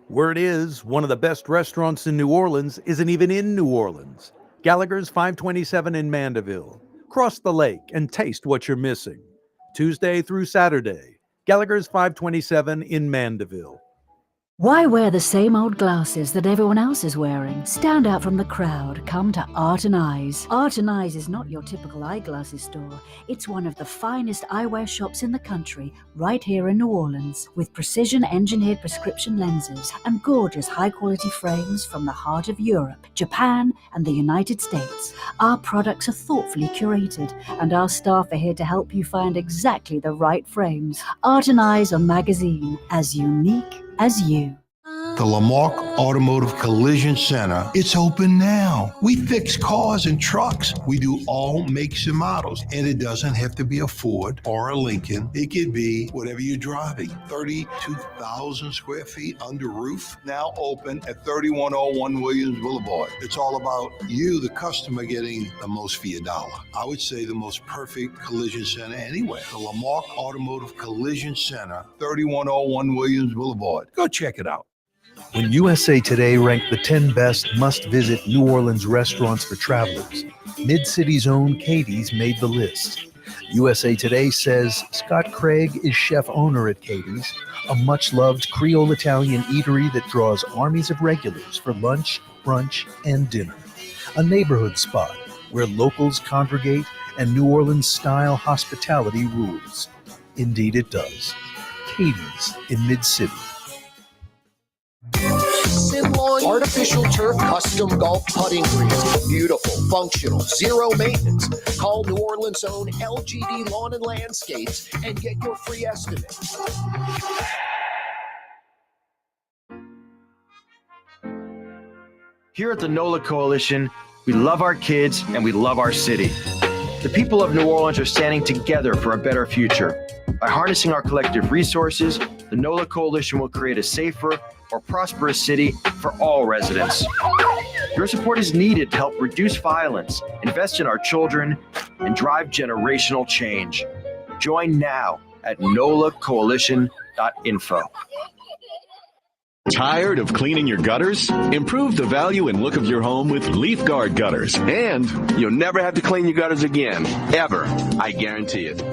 Word is, one of the best restaurants in New Orleans isn't even in New Orleans. Gallagher's 527 in Mandeville. Cross the lake and taste what you're missing. Tuesday through Saturday. Gallagher's 527 in Mandeville. Why wear the same old glasses that everyone else is wearing? Stand out from the crowd. Come to Art and Eyes. Art and Eyes is not your typical eyeglasses store. It's one of the finest eyewear shops in the country, right here in New Orleans, with precision-engineered prescription lenses and gorgeous high-quality frames from the heart of Europe, Japan, and the United States. Our products are thoughtfully curated, and our staff are here to help you find exactly the right frames. Art and Eyes are magazine, as unique as you. The Lamarck Automotive Collision Center, it's open now. We fix cars and trucks. We do all makes and models. And it doesn't have to be a Ford or a Lincoln. It could be whatever you're driving. 32,000 square feet under roof, now open at 3101 Williams Boulevard. It's all about you, the customer, getting the most for your dollar. I would say the most perfect collision center anywhere. The Lamarck Automotive Collision Center, 3101 Williams Boulevard. Go check it out. When USA Today ranked the 10 best must-visit New Orleans restaurants for travelers, Mid-City's own Katie's made the list. USA Today says Scott Craig is chef-owner at Katie's, a much-loved Creole Italian eatery that draws armies of regulars for lunch, brunch, and dinner. A neighborhood spot where locals congregate and New Orleans-style hospitality rules. Indeed it does. Katie's in Mid-City. Simlawn Artificial Turf Custom Golf Putting Greens. Beautiful, functional, zero maintenance. Call New Orleans' own LGD Lawn and Landscapes and get your free estimate. Here at the NOLA Coalition, we love our kids and we love our city. The people of New Orleans are standing together for a better future. By harnessing our collective resources, the NOLA Coalition will create a safer, more prosperous city for all residents. Your support is needed to help reduce violence, invest in our children, and drive generational change. Join now at nolacoalition.info. Tired of cleaning your gutters? Improve the value and look of your home with Leaf Guard gutters. And you'll never have to clean your gutters again, ever. I guarantee it.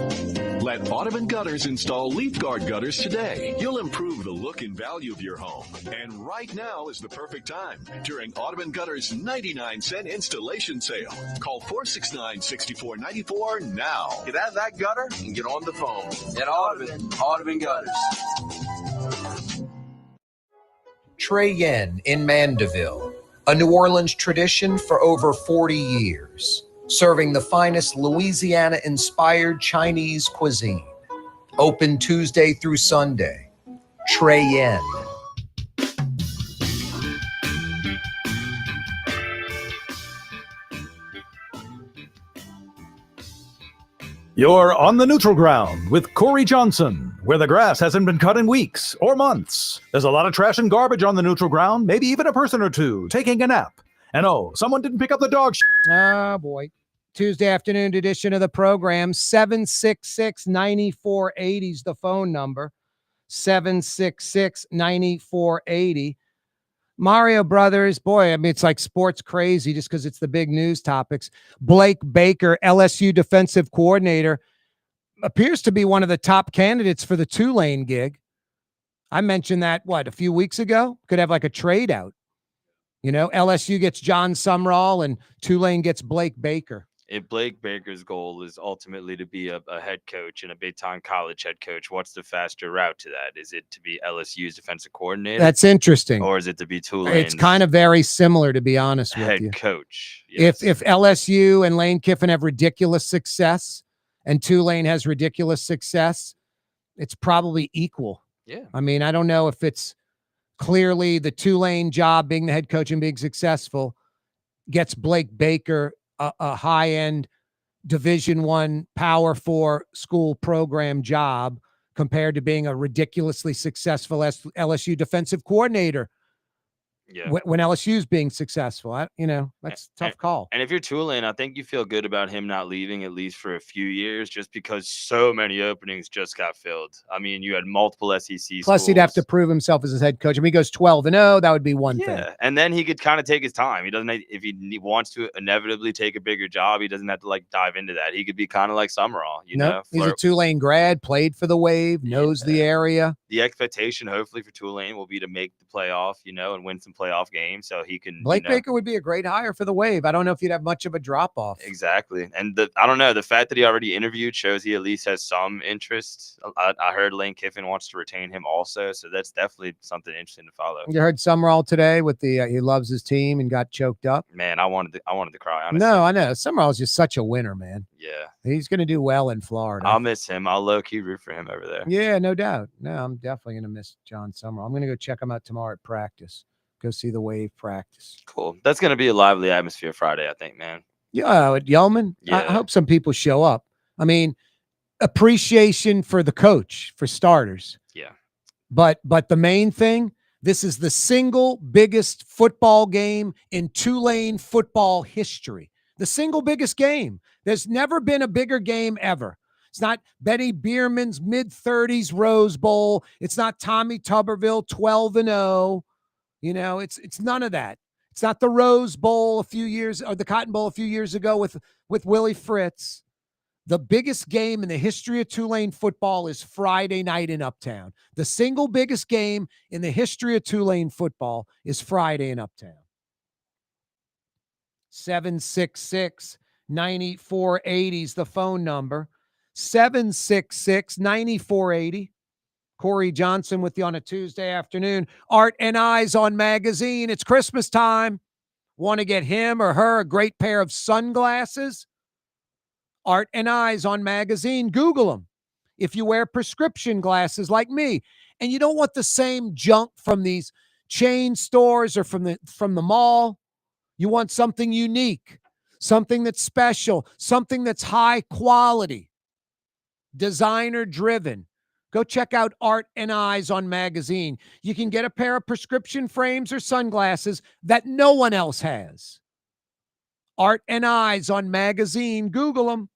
Let Audubon Gutters install Leaf Guard gutters today. You'll improve the look and value of your home. And right now is the perfect time during Audubon Gutters' 99-cent installation sale. Call 469-6494 now. Get out of that gutter and get on the phone. At Audubon Gutters. Trey Yen in Mandeville, a New Orleans tradition for over 40 years, serving the finest Louisiana-inspired Chinese cuisine. Open Tuesday through Sunday. Trey Yen. You're on the neutral ground with Corey Johnson, where the grass hasn't been cut in weeks or months. There's a lot of trash and garbage on the neutral ground, maybe even a person or two taking a nap. And oh, someone didn't pick up the dog. Oh, boy. Tuesday afternoon edition of the program. 766-9480 is the phone number. 766-9480. Mario Brothers, boy, I mean, it's like sports crazy just because it's the big news topics. Blake Baker, LSU defensive coordinator, appears to be one of the top candidates for the Tulane gig. I mentioned that, a few weeks ago? Could have like a trade out. You know, LSU gets John Sumrall and Tulane gets Blake Baker. If Blake Baker's goal is ultimately to be a head coach and a big-time college head coach, what's the faster route to that? Is it to be LSU's defensive coordinator? That's interesting. Or is it to be Tulane? It's kind of very similar, to be honest with you. Head coach. Yes. If LSU and Lane Kiffin have ridiculous success and Tulane has ridiculous success, it's probably equal. Yeah. I mean, I don't know if it's clearly the Tulane job, being the head coach and being successful, gets Blake Baker a high-end Division I Power 4 school program job compared to being a ridiculously successful LSU defensive coordinator. Yeah. When LSU's being successful, that's a tough call. And if you're Tulane, I think you feel good about him not leaving at least for a few years, just because so many openings just got filled. I mean, you had multiple SEC Plus, schools. he'd have to prove himself as his head coach. I mean, he goes 12-0. That would be one thing. Yeah, and then he could kind of take his time. He doesn't, if he wants to inevitably take a bigger job, he doesn't have to dive into that. He could be kind of like Summerall, He's a Tulane grad, played for the Wave, knows the area. The expectation, hopefully, for Tulane will be to make the playoff, and win some playoff games, so he can. Blake Baker would be a great hire for the Wave. I don't know if you'd have much of a drop off. Exactly, and I don't know. The fact that he already interviewed shows he at least has some interest. I heard Lane Kiffin wants to retain him also, so that's definitely something interesting to follow. You heard Summerall today with the he loves his team and got choked up. Man, I wanted to cry. Honestly. No, I know Summerall's just such a winner, man. Yeah, he's going to do well in Florida. I'll miss him. I'll low key root for him over there. Yeah, no doubt. No, I'm definitely going to miss John Summerall. I'm going to go check him out tomorrow at practice. Go see the Wave practice. Cool. That's going to be a lively atmosphere Friday, I think, man. Yeah, at Yeoman. Yeah. I hope some people show up. I mean, appreciation for the coach, for starters. Yeah. But the main thing, this is the single biggest football game in Tulane football history. The single biggest game. There's never been a bigger game ever. It's not Benny Bierman's mid-30s Rose Bowl. It's not Tommy Tuberville 12-0. You know, it's none of that. It's not the Rose Bowl or the Cotton Bowl a few years ago with Willie Fritz. The biggest game in the history of Tulane football is Friday night in Uptown. The single biggest game in the history of Tulane football is Friday in Uptown. 766-9480 is the phone number. 766-9480. Corey Johnson with you on a Tuesday afternoon. Art and Eyes on Magazine. It's Christmas time. Want to get him or her a great pair of sunglasses? Art and Eyes on Magazine. Google them. If you wear prescription glasses like me and you don't want the same junk from these chain stores or from the mall, you want something unique, something that's special, something that's high quality, designer driven. Go check out Art and Eyes on Magazine. You can get a pair of prescription frames or sunglasses that no one else has. Art and Eyes on Magazine. Google them.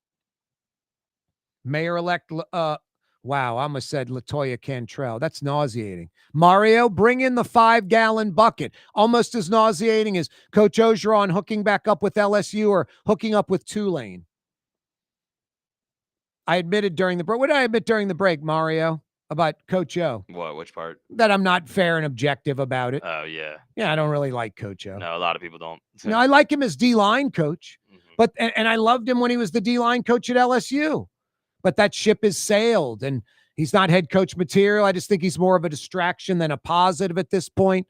Mayor-elect, wow, I almost said LaToya Cantrell. That's nauseating. Mario, bring in the 5-gallon bucket. Almost as nauseating as Coach Ogeron hooking back up with LSU or hooking up with Tulane. I admitted during the break. What did I admit during the break, Mario, about Coach O? What? Which part? That I'm not fair and objective about it. Oh, yeah. Yeah, I don't really like Coach O. No, a lot of people don't. No, I like him as D-line coach, but and I loved him when he was the D-line coach at LSU. But that ship has sailed, and he's not head coach material. I just think he's more of a distraction than a positive at this point.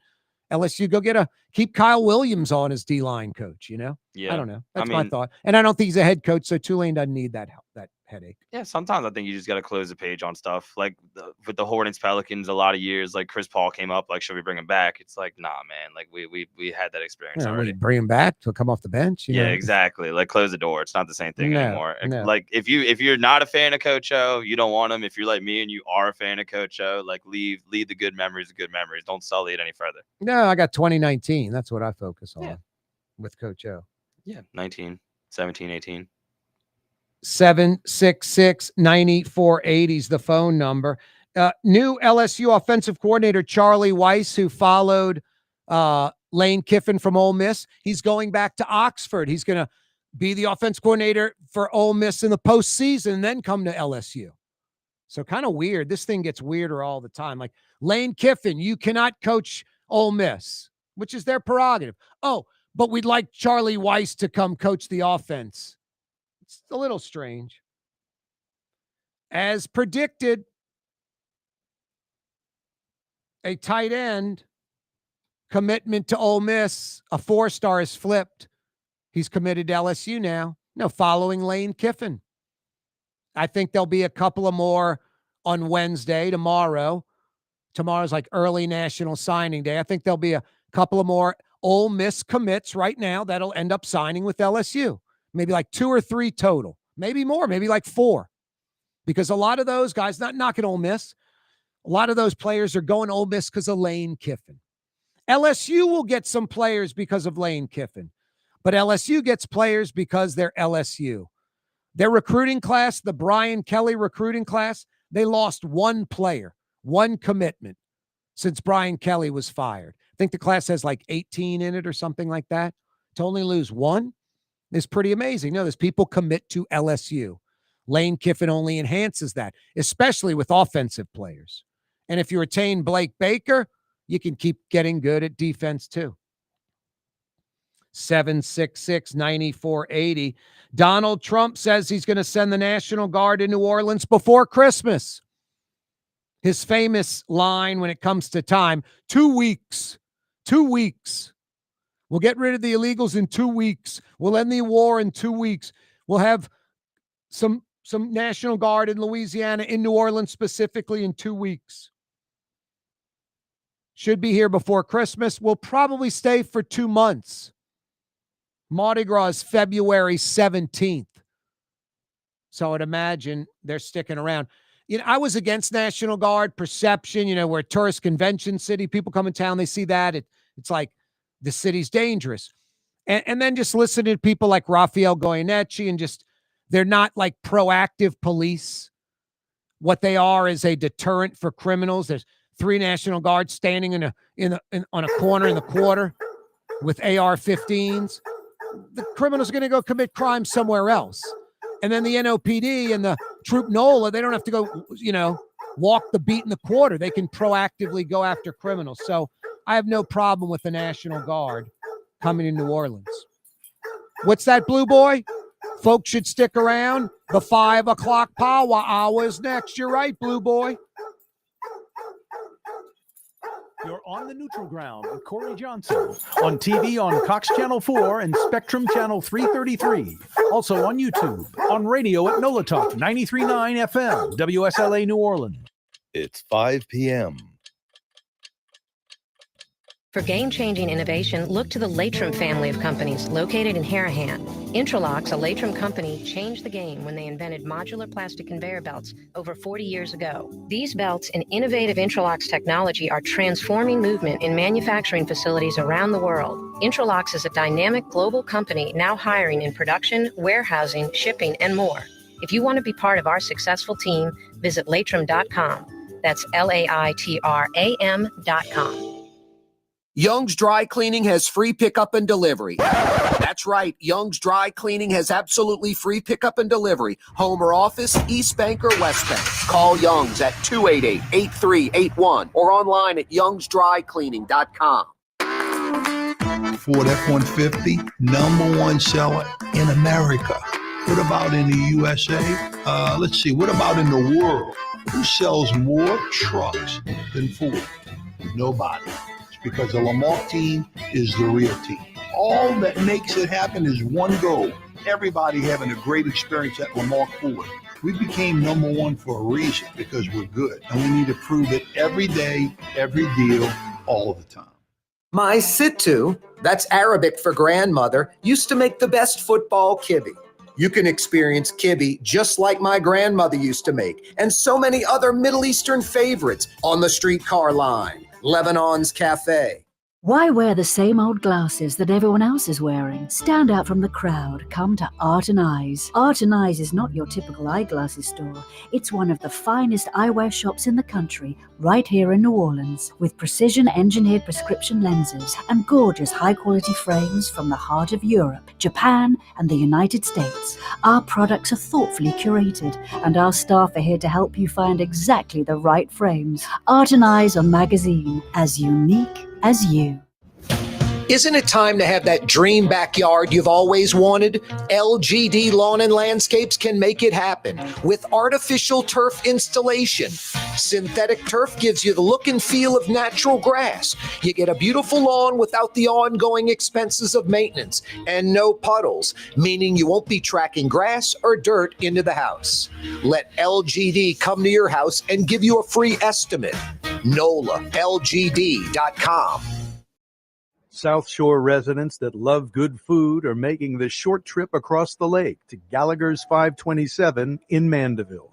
LSU, keep Kyle Williams on as D-line coach, you know? Yeah. I don't know. That's my thought. And I don't think he's a head coach, so Tulane doesn't need that headache. Yeah, sometimes I think you just got to close the page on stuff. Like with the Hornets, Pelicans, a lot of years, like Chris Paul came up, like, should we bring him back? It's like, nah, man. Like we had that experience already. Bring him back to come off the bench. Yeah, exactly. Like close the door. It's not the same thing anymore. No. Like if you're not a fan of Coach O, you don't want him. If you're like me and you are a fan of Coach O, like leave the good memories. Don't sully it any further. No, I got 2019. That's what I focus on with Coach O. Yeah, 19, 17, 18. 766-9480 is the phone number. New LSU offensive coordinator Charlie Weiss, who followed Lane Kiffin from Ole Miss. He's going back to Oxford. He's going to be the offense coordinator for Ole Miss in the postseason and then come to LSU. So kind of weird. This thing gets weirder all the time. Like Lane Kiffin, you cannot coach Ole Miss, which is their prerogative. Oh, but we'd like Charlie Weiss to come coach the offense. It's a little strange. As predicted, a tight end commitment to Ole Miss, a 4-star is flipped. He's committed to LSU now. No, following Lane Kiffin. I think there'll be a couple of more on Wednesday, tomorrow. Tomorrow's like early National Signing Day. I think there'll be a couple of more Ole Miss commits right now that'll end up signing with LSU. Maybe like 2 or 3 total. Maybe more, maybe like 4. Because a lot of those guys, not knocking Ole Miss, a lot of those players are going to Ole Miss because of Lane Kiffin. LSU will get some players because of Lane Kiffin. But LSU gets players because they're LSU. Their recruiting class, the Brian Kelly recruiting class, they lost 1 player, 1 commitment since Brian Kelly was fired. I think the class has like 18 in it or something like that. To only lose 1 is pretty amazing. No, there's people commit to LSU. Lane Kiffin only enhances that, especially with offensive players. And if you retain Blake Baker, you can keep getting good at defense too. 766-9480. Donald Trump says he's going to send the National Guard to New Orleans before Christmas. His famous line when it comes to time, 2 weeks. 2 weeks. We'll get rid of the illegals in 2 weeks. We'll end the war in 2 weeks. We'll have some National Guard in Louisiana, in New Orleans specifically, in 2 weeks. Should be here before Christmas. We'll probably stay for 2 months. Mardi Gras is February 17th. So I'd imagine they're sticking around. I was against National Guard perception, we're a tourist convention city. People come in town, they see that. It's like the city's dangerous. And then just listen to people like Raphael Goyeneche and they're not like proactive police. What they are is a deterrent for criminals. There's 3 National Guards standing on a corner in the quarter with AR-15s. The criminals are going to go commit crime somewhere else. And then the NOPD and the troop NOLA, they don't have to go, walk the beat in the quarter. They can proactively go after criminals. So I have no problem with the National Guard coming to New Orleans. What's that, Blue Boy? Folks should stick around. The 5 o'clock power hour is next. You're right, Blue Boy. You're on the neutral ground with Corey Johnson on TV on Cox Channel 4 and Spectrum Channel 333. Also on YouTube, on radio at NOLA Talk 93.9 FM, WSLA New Orleans. It's 5 p.m. For game-changing innovation, look to the Latrim family of companies located in Harahan. Intralox, a Latrim company, changed the game when they invented modular plastic conveyor belts over 40 years ago. These belts and innovative Intralox technology are transforming movement in manufacturing facilities around the world. Intralox is a dynamic global company now hiring in production, warehousing, shipping, and more. If you want to be part of our successful team, visit Latrim.com. That's LAITRAM.com. Young's Dry Cleaning has free pickup and delivery. That's right. Young's Dry Cleaning has absolutely free pickup and delivery. Home or office, East Bank or West Bank. Call Young's at 288-8381 or online at youngsdrycleaning.com. Ford F-150, #1 seller in America. What about in the USA? Let's see, what about in the world? Who sells more trucks than Ford? Nobody. Because the Lamar team is the real team. All that makes it happen is one goal. Everybody having a great experience at Lamar Ford. We became #1 for a reason, because we're good. And we need to prove it every day, every deal, all the time. My Sittu, that's Arabic for grandmother, used to make the best football kibbe. You can experience kibbe just like my grandmother used to make, and so many other Middle Eastern favorites on the streetcar line. Lebanon's Cafe. Why wear the same old glasses that everyone else is wearing? Stand out from the crowd. Come to Art and Eyes. Art and Eyes is not your typical eyeglasses store. It's one of the finest eyewear shops in the country, right here in New Orleans, with precision-engineered prescription lenses and gorgeous high-quality frames from the heart of Europe, Japan, and the United States. Our products are thoughtfully curated, and our staff are here to help you find exactly the right frames. Art and Eyes on Magazine, as unique as you. Isn't it time to have that dream backyard you've always wanted? LGD Lawn and Landscapes can make it happen with artificial turf installation. Synthetic turf gives you the look and feel of natural grass. You get a beautiful lawn without the ongoing expenses of maintenance and no puddles, meaning you won't be tracking grass or dirt into the house. Let LGD come to your house and give you a free estimate. NOLALGD.com. South Shore residents that love good food are making the short trip across the lake to Gallagher's 527 in Mandeville.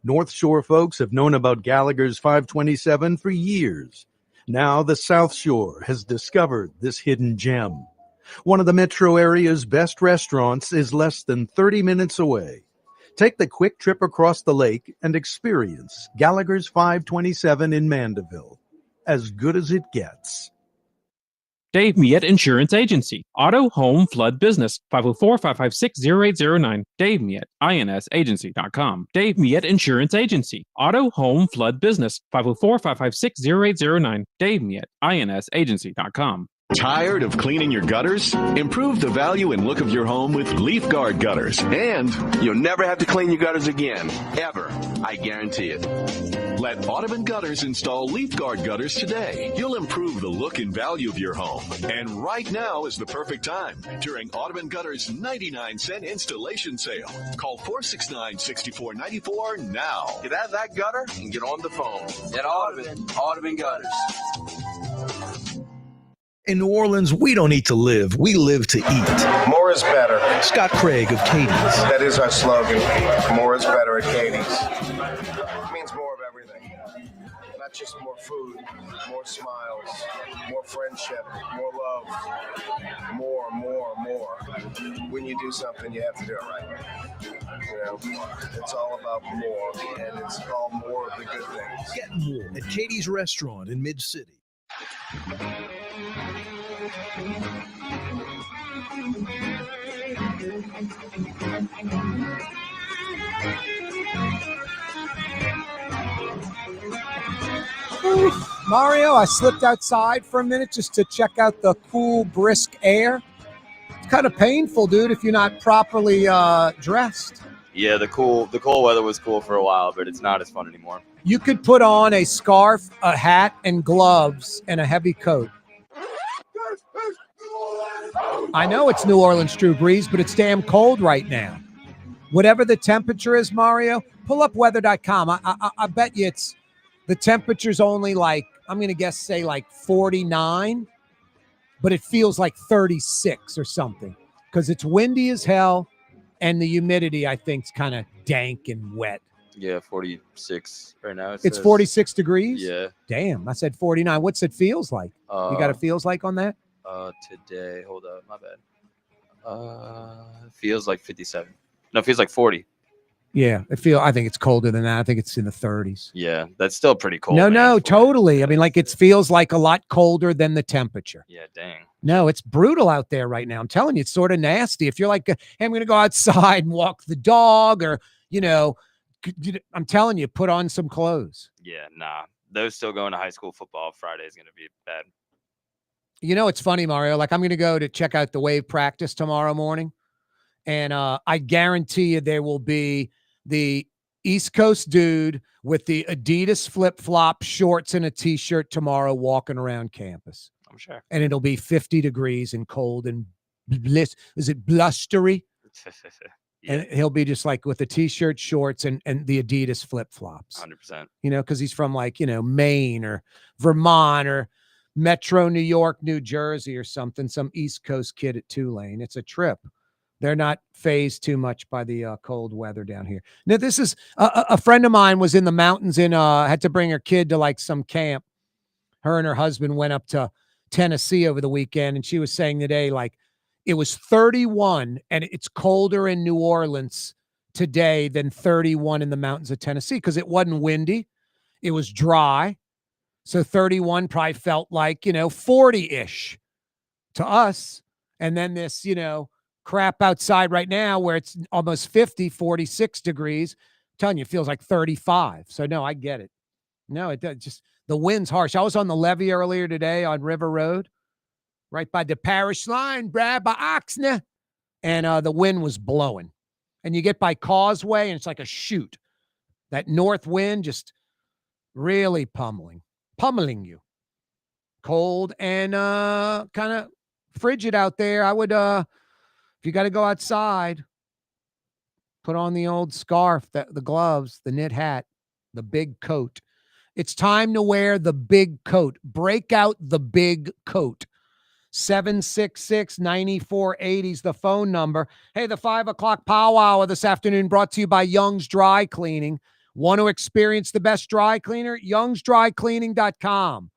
North Shore folks have known about Gallagher's 527 for years. Now the South Shore has discovered this hidden gem. One of the metro area's best restaurants is less than 30 minutes away. Take the quick trip across the lake and experience Gallagher's 527 in Mandeville. As good as it gets. Dave Miet Insurance Agency. Auto, home, flood, business. 504-556-0809. Dave Miet, insagency.com. Dave Miet Insurance Agency. Auto, home, flood, business. 504-556-0809. Dave Miet, insagency.com. Tired of cleaning your gutters? Improve the value and look of your home with Leaf Guard gutters. And you'll never have to clean your gutters again. Ever. I guarantee it. Let Audubon Gutters install Leaf Guard gutters today. You'll improve the look and value of your home. And right now is the perfect time during Audubon Gutters 99-cent installation sale. Call 469-6494 now. Get out of that gutter and get on the phone. Get Audubon Gutters. In New Orleans, we don't eat to live, we live to eat. More is better. Scott Craig of Katie's. That is our slogan. More is better at Katie's. It means more of everything. Not just more food, more smiles, more friendship, more love, more. When you do something, you have to do it right. You know, it's all about more, and it's all more of the good things. Get more at Katie's Restaurant in Mid-City. Mario, I slipped outside for a minute just to check out the cool, brisk air. It's kind of painful, dude, if you're not properly dressed. Yeah, the cold weather was cool for a while, but it's not as fun anymore. You could put on a scarf, a hat, and gloves, and a heavy coat. I know it's New Orleans, Drew Brees, but it's damn cold right now. Whatever the temperature is, Mario, pull up weather.com. I bet you the temperature's only like, I'm going to guess, say like 49, but it feels like 36 or something because it's windy as hell and the humidity, I think, is kind of dank and wet. Yeah, 46 right now. It's 46 degrees? Yeah. Damn, I said 49. What's it feels like? You got a feels like on that? Today, hold up, my bad. Feels like 57. No, it feels like 40. Yeah, I think it's colder than that. I think it's in the 30s. Yeah, that's still pretty cold. No, totally. I mean, like it feels like a lot colder than the temperature. Yeah, dang. No, it's brutal out there right now. I'm telling you, it's sort of nasty. If you're like, hey, I'm going to go outside and walk the dog or, I'm telling you, put on some clothes. Yeah, nah. Those still going to high school football Friday is going to be bad. You know, it's funny, Mario. Like, I'm going to go to check out the wave practice tomorrow morning. And I guarantee you there will be the East Coast dude with the Adidas flip-flop shorts and a T-shirt tomorrow walking around campus. I'm sure. And it'll be 50 degrees and cold and is it blustery? Yeah. And he'll be just like with the T-shirt, shorts, and the Adidas flip-flops. 100%. Because he's from like, Maine or Vermont or Metro New York, New Jersey or something, some East Coast kid at Tulane. It's a trip. They're not fazed too much by the cold weather down here. Now, this is a friend of mine was in the mountains had to bring her kid to like some camp. Her and her husband went up to Tennessee over the weekend, and she was saying today, like, it was 31, and it's colder in New Orleans today than 31 in the mountains of Tennessee because it wasn't windy. It was dry. So 31 probably felt like, 40-ish to us. And then this, crap outside right now where it's almost 50, 46 degrees. I'm telling you, it feels like 35. So, no, I get it. No, it does. Just the wind's harsh. I was on the levee earlier today on River Road, right by the parish line, Brad, by Oxney. And the wind was blowing. And you get by Causeway, and it's like a chute. That north wind just really pummeling you. Cold and kind of frigid out there. I would, if you got to go outside, put on the old scarf, the gloves, the knit hat, the big coat. It's time to wear the big coat. Break out the big coat. 766-9480 is the phone number. Hey, the 5 o'clock powwow this afternoon brought to you by Young's Dry Cleaning. Want to experience the best dry cleaner? Young'sDryCleaning.com.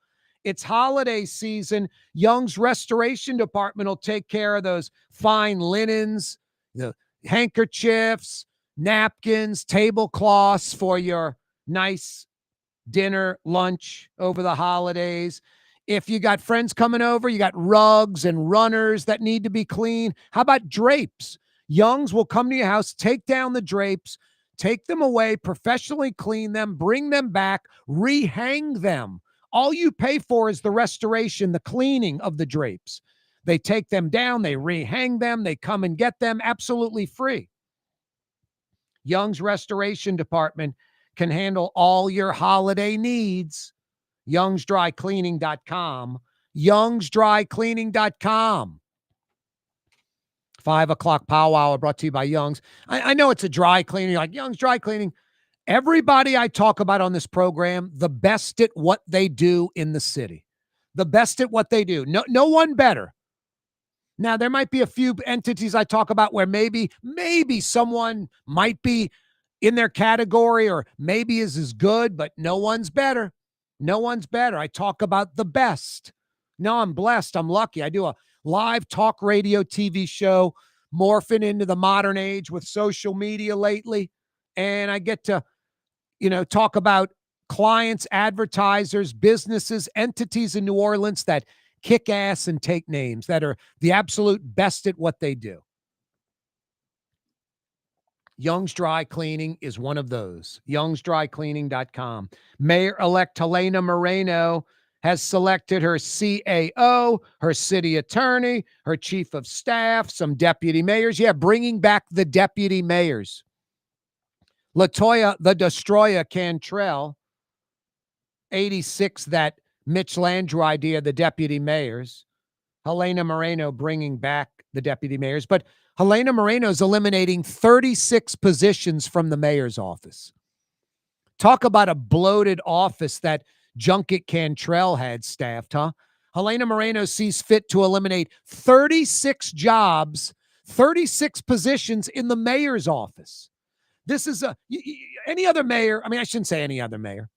It's holiday season. Young's Restoration Department will take care of those fine linens, the handkerchiefs, napkins, tablecloths for your nice dinner, lunch over the holidays. If you got friends coming over, you got rugs and runners that need to be clean. How about drapes? Youngs will come to your house, take down the drapes, take them away, professionally clean them, bring them back, rehang them. All you pay for is the restoration, the cleaning of the drapes. They take them down, they rehang them, they come and get them absolutely free. Young's Restoration Department can handle all your holiday needs. YoungsDryCleaning.com. YoungsDryCleaning.com. 5 o'clock powwow brought to you by Young's. I know it's a dry cleaning. You're like, Young's Dry Cleaning. Everybody I talk about on this program, the best at what they do in the city. The best at what they do. No one better. Now, there might be a few entities I talk about where maybe someone might be in their category or maybe is as good, but no one's better. No one's better. I talk about the best. No, I'm blessed. I'm lucky. I do a live talk radio TV show, morphing into the modern age with social media lately. And I get to, talk about clients, advertisers, businesses, entities in New Orleans that kick ass and take names, that are the absolute best at what they do. Young's Dry Cleaning is one of those. YoungsDryCleaning.com. Mayor-elect Helena Moreno has selected her CAO, her city attorney, her chief of staff, some deputy mayors. Yeah, bringing back the deputy mayors. LaToya, the Destroyer Cantrell, 86, that Mitch Landrieu idea, the deputy mayors. Helena Moreno bringing back the deputy mayors. But Helena Moreno is eliminating 36 positions from the mayor's office. Talk about a bloated office that Junket Cantrell had staffed, huh? Helena Moreno sees fit to eliminate 36 jobs, 36 positions in the mayor's office. This is any other mayor. I mean, I shouldn't say any other mayor.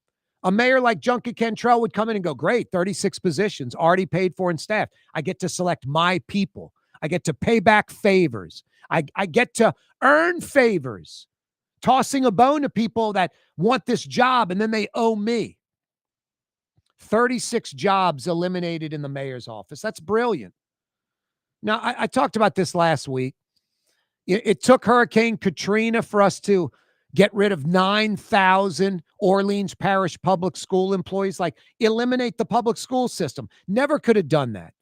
A mayor like Junket Cantrell would come in and go, great, 36 positions already paid for and staffed. I get to select my people. I get to pay back favors. I get to earn favors, tossing a bone to people that want this job and then they owe me. 36 jobs eliminated in the mayor's office. That's brilliant. Now, I talked about this last week. It took Hurricane Katrina for us to get rid of 9,000 Orleans Parish public school employees, like eliminate the public school system. Never could have done that.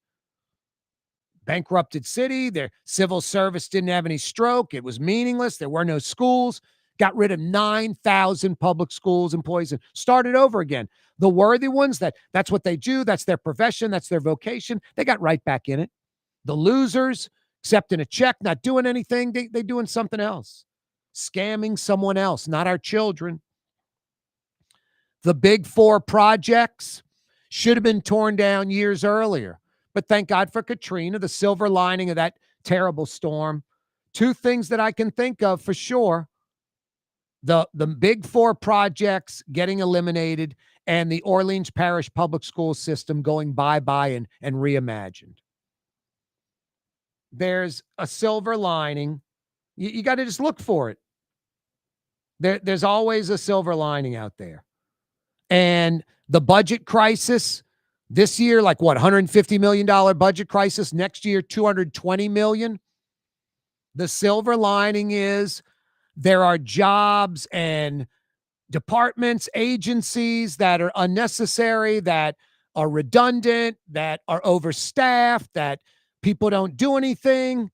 Bankrupted city, their civil service didn't have any stroke. It was meaningless. There were no schools. Got rid of 9,000 public schools employees and started over again. The worthy ones, that's what they do. That's their profession. That's their vocation. They got right back in it. The losers, accepting a check, not doing anything, they doing something else. Scamming someone else, not our children. The big four projects should have been torn down years earlier. But thank God for Katrina, the silver lining of that terrible storm. Two things that I can think of for sure. The big four projects getting eliminated and the Orleans Parish public school system going bye-bye and reimagined. There's a silver lining. You got to just look for it. There's always a silver lining out there. And the budget crisis this year, like what, $150 million budget crisis. Next year, $220 million. The silver lining is there are jobs and departments, agencies that are unnecessary, that are redundant, that are overstaffed, that people don't do anything.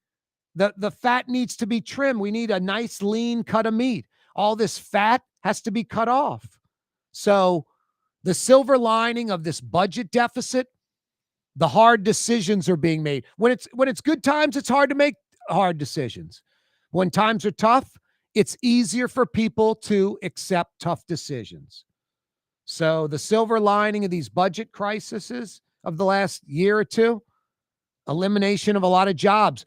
The fat needs to be trimmed. We need a nice lean cut of meat. All this fat has to be cut off. So the silver lining of this budget deficit, the hard decisions are being made. When it's good times, it's hard to make hard decisions. When times are tough, it's easier for people to accept tough decisions. So the silver lining of these budget crises of the last year or two, elimination of a lot of jobs,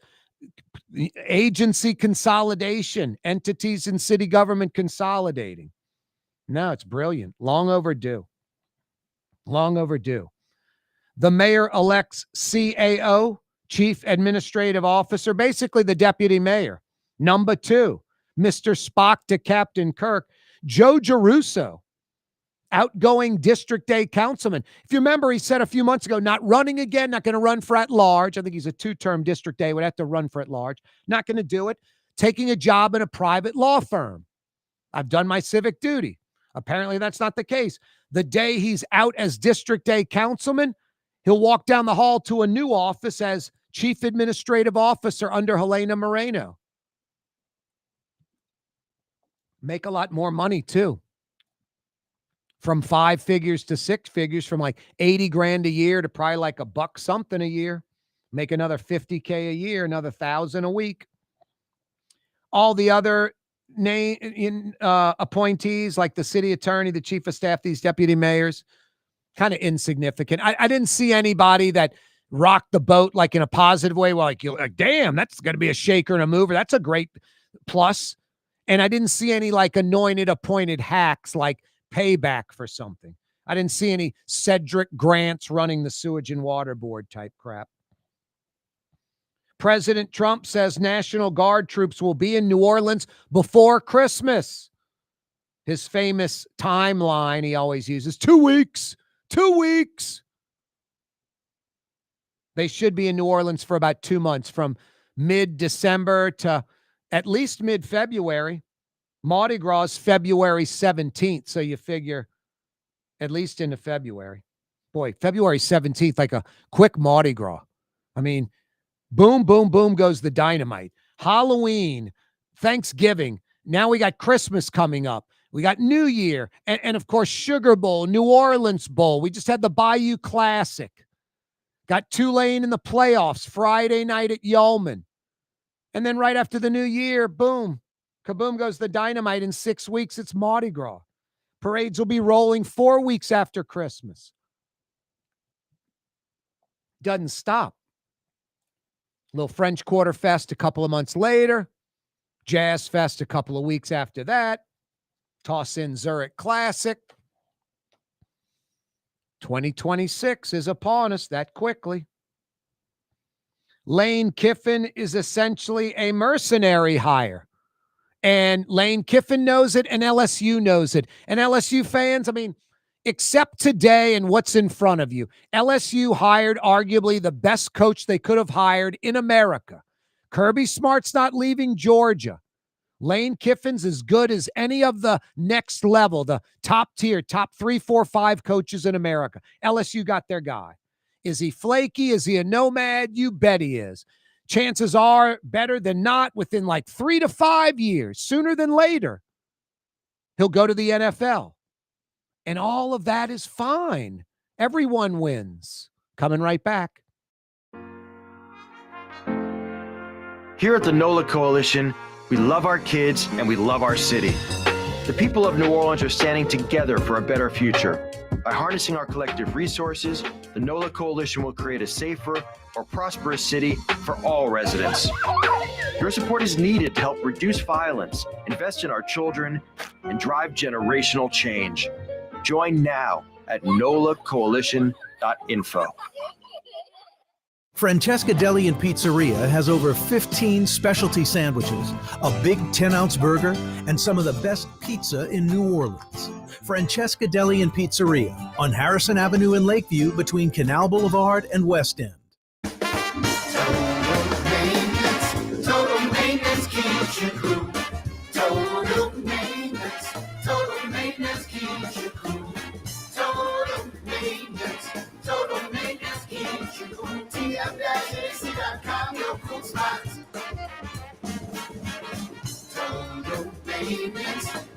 agency consolidation, entities in city government consolidating. No, it's brilliant. Long overdue. Long overdue. The mayor-elect's CAO, Chief Administrative Officer, basically the deputy mayor. Number 2, Mr. Spock to Captain Kirk, Joe Geruso, outgoing District A councilman. If you remember, he said a few months ago, not running again, not going to run for at-large. I think he's a two-term District A, would have to run for at-large. Not going to do it. Taking a job in a private law firm. I've done my civic duty. Apparently, that's not the case. The day he's out as District A councilman, he'll walk down the hall to a new office as Chief Administrative Officer under Helena Moreno. Make a lot more money, too. From 5 figures to 6 figures, from like 80 grand a year to probably like $1 something a year. Make another 50K a year, another 1,000 a week. All the other appointees, like the city attorney, the chief of staff, these deputy mayors, kind of insignificant. I didn't see anybody that rocked the boat like in a positive way. Well, like, you're like, damn, that's going to be a shaker and a mover. That's a great plus. And I didn't see any like anointed, appointed hacks like payback for something. I didn't see any Cedric Grants running the Sewage and Water Board type crap. President Trump says National Guard troops will be in New Orleans before Christmas. His famous timeline he always uses, 2 weeks, 2 weeks. They should be in New Orleans for about 2 months, from mid-December to at least mid-February. Mardi Gras is February 17th, so you figure at least into February. Boy, February 17th, like a quick Mardi Gras. I mean, boom, boom, boom goes the dynamite. Halloween, Thanksgiving. Now we got Christmas coming up. We got New Year. And of course, Sugar Bowl, New Orleans Bowl. We just had the Bayou Classic. Got Tulane in the playoffs Friday night at Yeoman. And then right after the New Year, boom, kaboom goes the dynamite. In 6 weeks, it's Mardi Gras. Parades will be rolling 4 weeks after Christmas. Doesn't stop. Little French Quarter Fest a couple of months later. Jazz Fest a couple of weeks after that. Toss in Zurich Classic. 2026 is upon us that quickly. Lane Kiffin is essentially a mercenary hire. And Lane Kiffin knows it, and LSU knows it. And LSU fans, I mean, except today and what's in front of you, LSU hired arguably the best coach they could have hired in America. Kirby Smart's not leaving Georgia. Lane Kiffin's as good as any of the next level, the top tier, top 3, 4, 5 coaches in America. LSU got their guy. Is he flaky? Is he a nomad? You bet he is. Chances are, better than not, within like 3 to 5 years, sooner than later, he'll go to the NFL. And all of that is fine. Everyone wins. Coming right back. Here at the NOLA Coalition, we love our kids and we love our city. The people of New Orleans are standing together for a better future. By harnessing our collective resources, the NOLA Coalition will create a safer, more prosperous city for all residents. Your support is needed to help reduce violence, invest in our children, and drive generational change. Join now at nolacoalition.info. Francesca Deli and Pizzeria has over 15 specialty sandwiches, a big 10-ounce burger, and some of the best pizza in New Orleans. Francesca Deli and Pizzeria on Harrison Avenue in Lakeview between Canal Boulevard and West End. Total maintenance keeps you cool. Total maintenance keeps you cool. Total maintenance keeps you cool. TM-AC.com, your cool spots.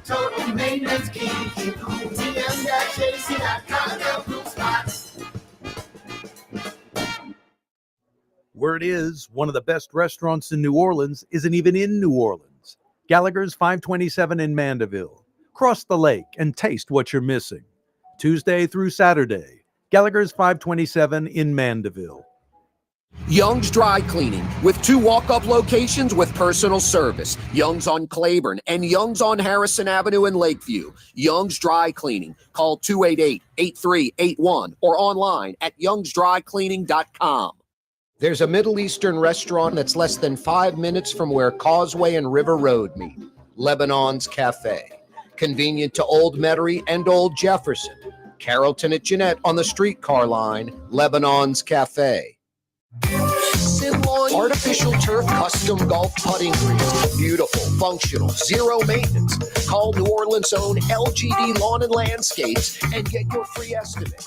Total maintenance keeps you cool. TM-AC.com, your cool spots. Word is, one of the best restaurants in New Orleans isn't even in New Orleans. Gallagher's 527 in Mandeville. Cross the lake and taste what you're missing. Tuesday through Saturday, Gallagher's 527 in Mandeville. Young's Dry Cleaning, with 2 walk-up locations with personal service. Young's on Claiborne and Young's on Harrison Avenue in Lakeview. Young's Dry Cleaning. Call 288-8381 or online at youngsdrycleaning.com. There's a Middle Eastern restaurant that's less than 5 minutes from where Causeway and River Road meet, Lebanon's Cafe. Convenient to Old Metairie and Old Jefferson. Carrollton at Jeanette on the streetcar line. Lebanon's Cafe. Artificial turf custom golf putting greens. Beautiful, functional, zero maintenance. Call New Orleans' own LGD Lawn and Landscapes and get your free estimate.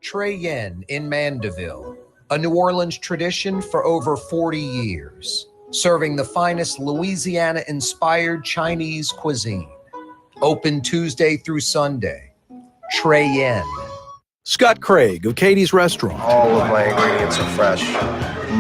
Trey Yen in Mandeville. A New Orleans tradition for over 40 years. Serving the finest Louisiana-inspired Chinese cuisine. Open Tuesday through Sunday. Trey Yen. Scott Craig of Katie's Restaurant. All of my ingredients are fresh.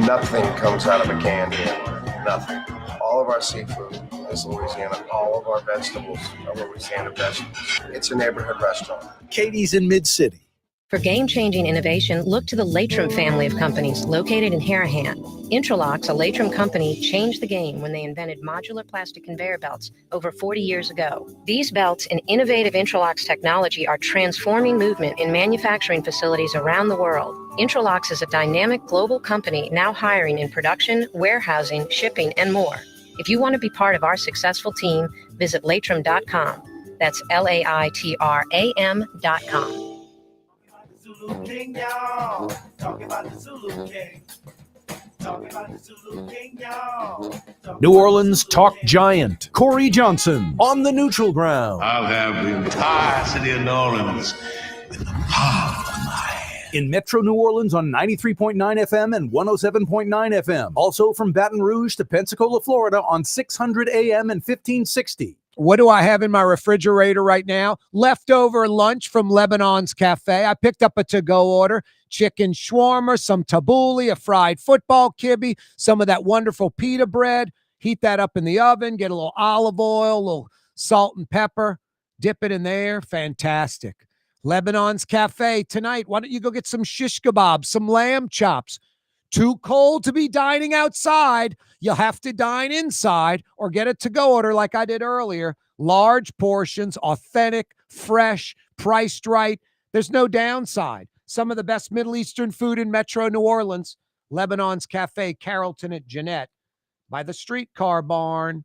Nothing comes out of a can here. Nothing. All of our seafood is Louisiana. All of our vegetables are Louisiana vegetables. It's a neighborhood restaurant. Katie's in Mid-City. For game-changing innovation, look to the Latrim family of companies located in Harahan. Intralox, a Latrim company, changed the game when they invented modular plastic conveyor belts over 40 years ago. These belts and innovative Intralox technology are transforming movement in manufacturing facilities around the world. Intralox is a dynamic global company now hiring in production, warehousing, shipping, and more. If you want to be part of our successful team, visit latrim.com. That's LAITRAM.com. Zulu King, y'all. Talking about the Zulu King. Talking about the Zulu King, y'all. New Orleans talk giant Corey Johnson on the neutral ground. I'll have the entire city of New Orleans in the palm of my hand. In Metro New Orleans on 93.9 FM and 107.9 FM. Also from Baton Rouge to Pensacola, Florida on 600 AM and 1560. What do I have in my refrigerator right now? Leftover lunch from Lebanon's Cafe. I picked up a to-go order, chicken shawarma, some tabbouleh, a fried football kibbe, some of that wonderful pita bread. Heat that up in the oven, get a little olive oil, a little salt and pepper, dip it in there. Fantastic. Lebanon's Cafe tonight. Why don't you go get some shish kebabs, some lamb chops? Too cold to be dining outside. You'll have to dine inside or get a to-go order like I did earlier. Large portions, authentic, fresh, priced right. There's no downside. Some of the best Middle Eastern food in Metro New Orleans. Lebanon's Cafe, Carrollton at Jeanette, by the streetcar barn.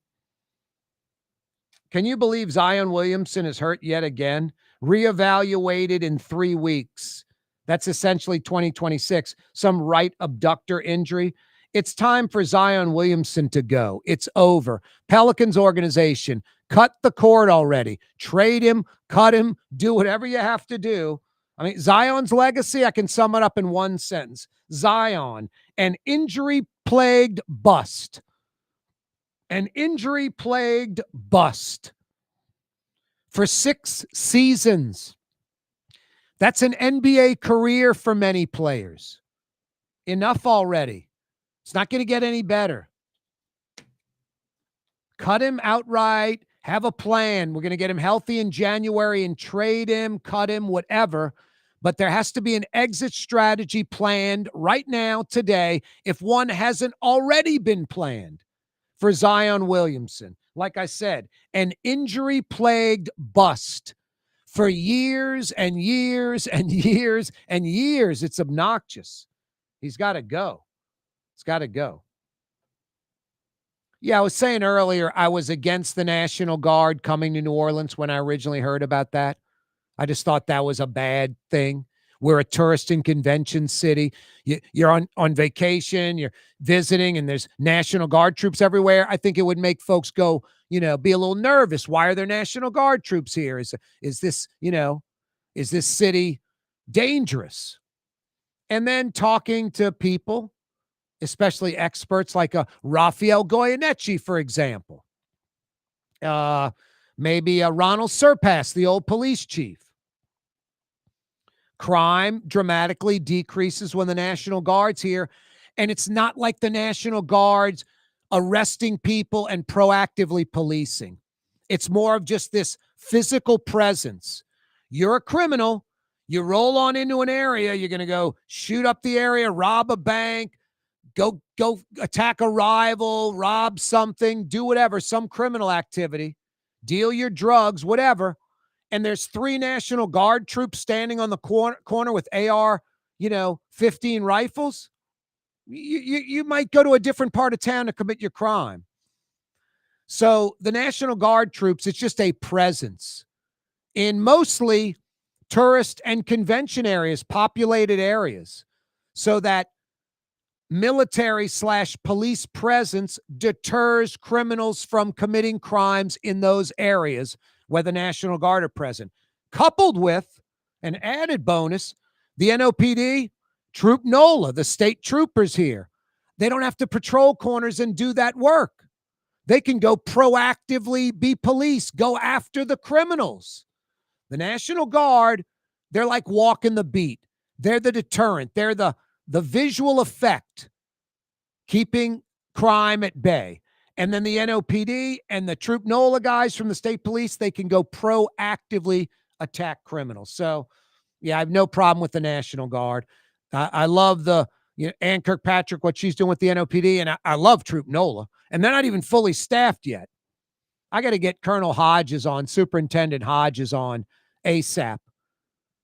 Can you believe Zion Williamson is hurt yet again? Reevaluated in 3 weeks. That's essentially 2026, some right abductor injury. It's time for Zion Williamson to go. It's over. Pelicans organization, cut the cord already. Trade him, cut him, do whatever you have to do. I mean, Zion's legacy, I can sum it up in one sentence. Zion, an injury-plagued bust. An injury-plagued bust. For 6 seasons. That's an NBA career for many players. Enough already. It's not going to get any better. Cut him outright. Have a plan. We're going to get him healthy in January and trade him, cut him, whatever. But there has to be an exit strategy planned right now, today, if one hasn't already been planned for Zion Williamson. Like I said, an injury-plagued bust. For years and years and years and years. It's obnoxious. He's got to go. It's got to go. Yeah, I was saying earlier, I was against the National Guard coming to New Orleans when I originally heard about that. I just thought that was a bad thing. We're a tourist and convention city. You're on vacation, you're visiting, and there's National Guard troops everywhere. I think it would make folks go, be a little nervous. Why are there National Guard troops here? Is this city dangerous? And then talking to people, especially experts like Raphael Goyeneche, for example. Maybe Ronald Surpass, the old police chief. Crime dramatically decreases when the National Guard's here. And it's not like the National Guard's arresting people and proactively policing. It's more of just this physical presence. You're a criminal. You roll on into an area. You're going to go shoot up the area, rob a bank, go attack a rival, rob something, do whatever, some criminal activity, deal your drugs, whatever. And there's 3 National Guard troops standing on the corner with AR, 15 rifles. You might go to a different part of town to commit your crime. So the National Guard troops, it's just a presence in mostly tourist and convention areas, populated areas, so that military/police presence deters criminals from committing crimes in those areas where the National Guard are present. Coupled with an added bonus, the NOPD, Troop NOLA, the state troopers here, they don't have to patrol corners and do that work. They can go proactively be police, go after the criminals. The National Guard, they're like walking the beat. They're the deterrent. They're the visual effect, keeping crime at bay. And then the NOPD and the Troop NOLA guys from the state police, they can go proactively attack criminals. So, yeah, I have no problem with the National Guard. I love Ann Kirkpatrick, what she's doing with the NOPD, and I love Troop NOLA. And they're not even fully staffed yet. I got to get Colonel Hodges on, Superintendent Hodges on ASAP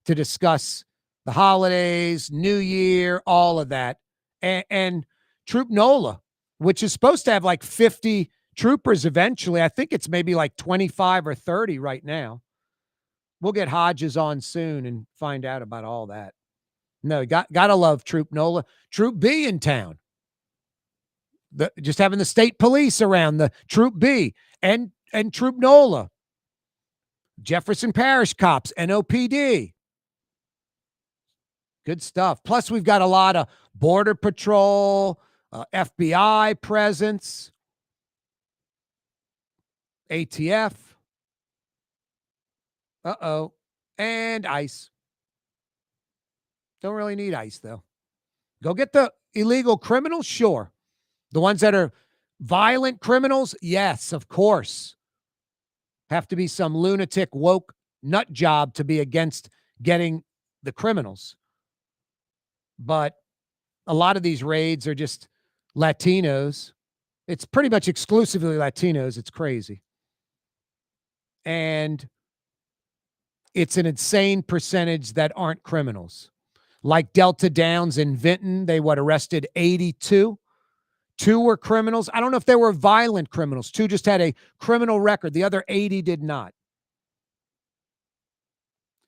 to discuss the holidays, New Year, all of that. And Troop NOLA, which is supposed to have like 50 troopers eventually. I think it's maybe like 25 or 30 right now. We'll get Hodges on soon and find out about all that. No, gotta love Troop NOLA. Troop B in town. Just having the state police around, the Troop B and Troop NOLA. Jefferson Parish cops, NOPD. Good stuff. Plus, we've got a lot of Border Patrol, FBI presence, ATF. And ICE. Don't really need ICE, though. Go get the illegal criminals? Sure. The ones that are violent criminals? Yes, of course. Have to be some lunatic woke nut job to be against getting the criminals. But a lot of these raids are just Latinos. It's pretty much exclusively Latinos. It's crazy. And it's an insane percentage that aren't criminals. Like Delta Downs in Vinton, they arrested 82. 2 were criminals. I don't know if they were violent criminals. 2 just had a criminal record. The other 80 did not.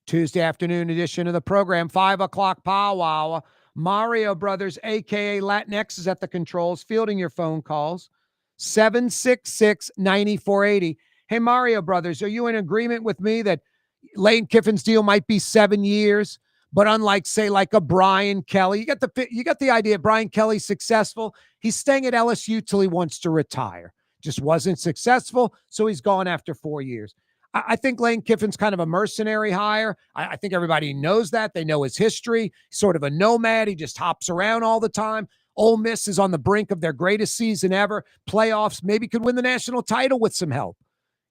Tuesday afternoon edition of the program, 5 o'clock powwow. Mario Brothers, a.k.a. Latinx, is at the controls, fielding your phone calls. 766-9480. Hey, Mario Brothers, are you in agreement with me that Lane Kiffin's deal might be 7 years? But unlike, say, like a Brian Kelly, you got the idea. Brian Kelly's successful. He's staying at LSU till he wants to retire. Just wasn't successful, so he's gone after 4 years. I think Lane Kiffin's kind of a mercenary hire. I think everybody knows that. They know his history. He's sort of a nomad. He just hops around all the time. Ole Miss is on the brink of their greatest season ever. Playoffs, maybe could win the national title with some help.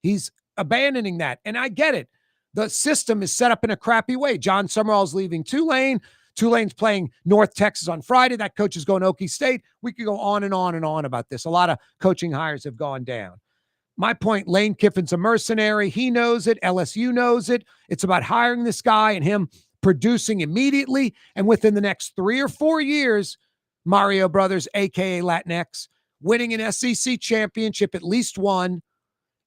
He's abandoning that, and I get it. The system is set up in a crappy way. John Summerall's leaving Tulane. Tulane's playing North Texas on Friday. That coach is going to Okie State. We could go on and on and on about this. A lot of coaching hires have gone down. My point, Lane Kiffin's a mercenary. He knows it. LSU knows it. It's about hiring this guy and him producing immediately. And within the next 3 or 4 years, Mario Brothers, a.k.a. Latinx, winning an SEC championship, at least one,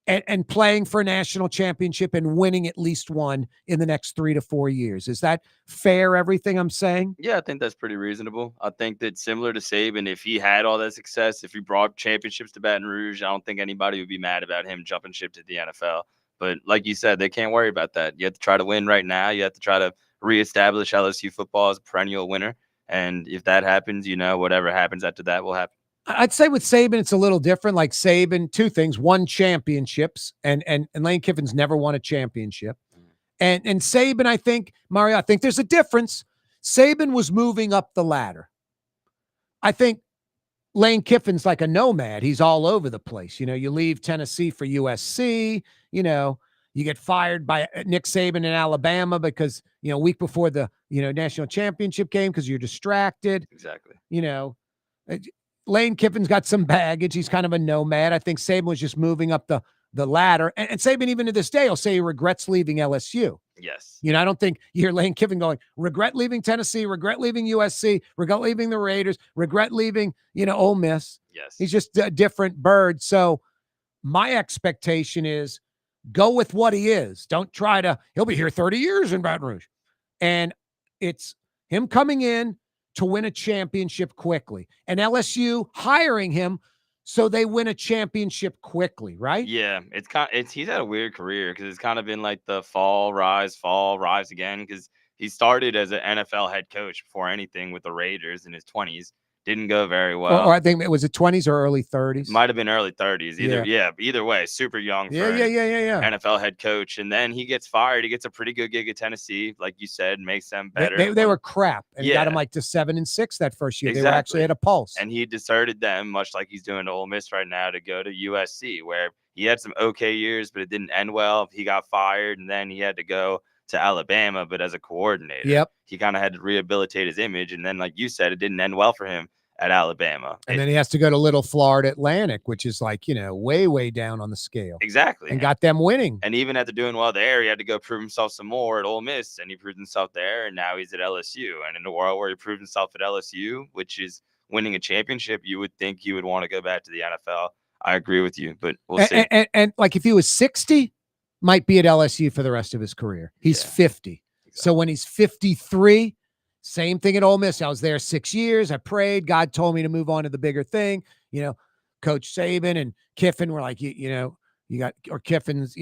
and playing for a national championship and winning at least one in the next 3 to 4 years. Is that fair, everything I'm saying? Yeah, I think that's pretty reasonable. I think that similar to Saban, if he had all that success, if he brought championships to Baton Rouge, I don't think anybody would be mad about him jumping ship to the NFL. But like you said, they can't worry about that. You have to try to win right now. You have to try to reestablish LSU football as a perennial winner. And if that happens, whatever happens after that will happen. I'd say with Saban, it's a little different. Like Saban, 2 things: won championships, and Lane Kiffin's never won a championship. And Saban, I think, Mario, I think there's a difference. Saban was moving up the ladder. I think Lane Kiffin's like a nomad. He's all over the place. You leave Tennessee for USC. You get fired by Nick Saban in Alabama because, a week before the, national championship game because you're distracted. Exactly. Lane Kiffin's got some baggage. He's kind of a nomad. I think Saban was just moving up the ladder. And Saban, even to this day, will say he regrets leaving LSU. Yes. I don't think you hear Lane Kiffin going, regret leaving Tennessee, regret leaving USC, regret leaving the Raiders, regret leaving, Ole Miss. Yes. He's just a different bird. So My expectation is go with what he is. Don't try to, he'll be here 30 years in Baton Rouge. And it's him coming in to win a championship quickly, and LSU hiring him so they win a championship quickly, right? Yeah, he's had a weird career because it's kind of been like the fall, rise again. Because he started as an NFL head coach before anything with the Raiders in his 20s. Didn't go very well. Or I think it was it 20s or early 30s. Might have been early 30s. Either way, super young for Yeah. NFL head coach. And then he gets fired. He gets a pretty good gig at Tennessee, like you said, makes them better. They were crap, and he got Yeah. them like to 7-6 that first year. Exactly. They were actually at a pulse. And he deserted them, much like he's doing to Ole Miss right now, to go to USC, where he had some okay years, but it didn't end well. He got fired, and then he had to go to Alabama, but as a coordinator. Yep. He kind of had to rehabilitate his image, and then, like you said, it didn't end well for him at Alabama. And then he has to go to Little Florida Atlantic, which is like, way, way down on the scale. Exactly. And got them winning. And even after doing well there, he had to go prove himself some more at Ole Miss, and he proved himself there, and now he's at LSU. And in a world where he proved himself at LSU, which is winning a championship, you would think he would want to go back to the NFL. I agree with you, but we'll see. And like if he was 60, might be at LSU for the rest of his career. He's 50. So when he's 53, same thing at Ole Miss. I was there 6 years. I prayed. God told me to move on to the bigger thing. Coach Saban and Kiffin were like, you got, or Kiffin's,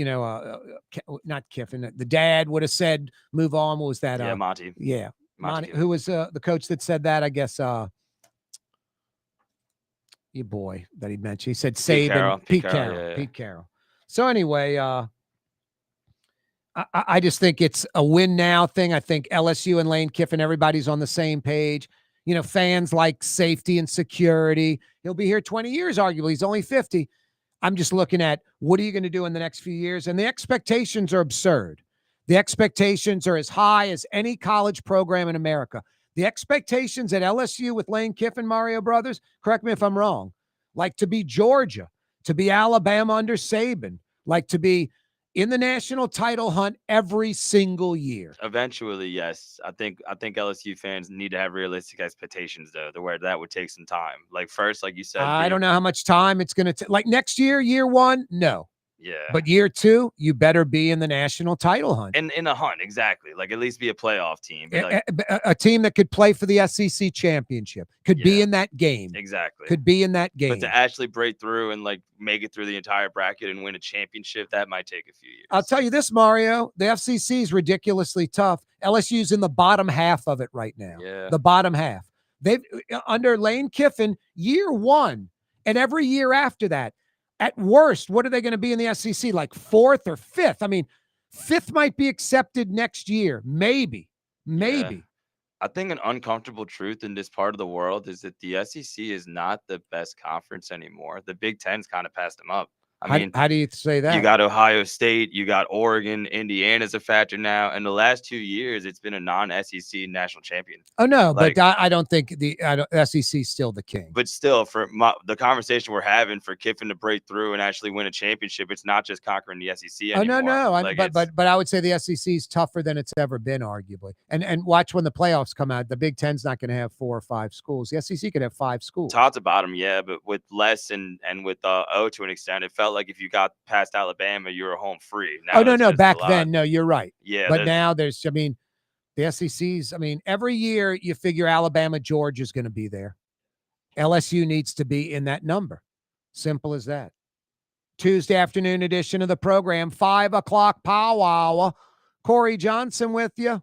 not Kiffin. The dad would have said, move on. What was that? Monty. Yeah. Monty. Who was the coach that said that? I guess, your boy that he mentioned. He said Saban. Pete Carroll. Pete Carroll. So anyway, I just think it's a win now thing. I think LSU and Lane Kiffin, everybody's on the same page. Fans like safety and security. He'll be here 20 years, arguably. He's only 50. I'm just looking at what are you going to do in the next few years? And the expectations are absurd. The expectations are as high as any college program in America. The expectations at LSU with Lane Kiffin, Mario Brothers, correct me if I'm wrong, like to be Georgia, to be Alabama under Saban, like to be in the national title hunt every single year. Eventually, yes. I think LSU fans need to have realistic expectations, though, to where that would take some time. Like first, like you said, I don't know how much time it's going to take. Like next year, year one, no. Yeah. But year two, you better be in the national title hunt. In the hunt, exactly. Like at least be a playoff team. Like, a team that could play for the SEC championship, could be in that game. Exactly. Could be in that game. But to actually break through and like make it through the entire bracket and win a championship, that might take a few years. I'll tell you this, Mario, the FCC is ridiculously tough. LSU's in the bottom half of it right now. Yeah. The bottom half. They've under Lane Kiffin, year one, and every year after that. At worst, what are they going to be in the SEC? Like fourth or fifth? I mean, fifth might be accepted next year. Maybe. Yeah. I think an uncomfortable truth in this part of the world is that the SEC is not the best conference anymore. The Big Ten's kind of passed them up. I mean, how do you say that? You got Ohio State, you got Oregon, Indiana's a factor now. In the last 2 years, it's been a non-SEC national champion. Oh, no, Like, but I don't think the SEC is still the king. But still, for the conversation we're having for Kiffin to break through and actually win a championship, it's not just conquering the SEC anymore. Oh, no. Like, But I would say the SEC is tougher than it's ever been, arguably. And watch when the playoffs come out. The Big Ten's not going to have 4 or 5 schools. The SEC could have 5 schools. top to bottom, yeah, but with less and with O to an extent, it felt like if you got past Alabama, you were home free. Now No. Back then, no, you're right. Yeah, but now the SEC's, every year you figure Alabama, Georgia is going to be there. LSU needs to be in that number. Simple as that. Tuesday afternoon edition of the program, 5 o'clock powwow. Corey Johnson with you.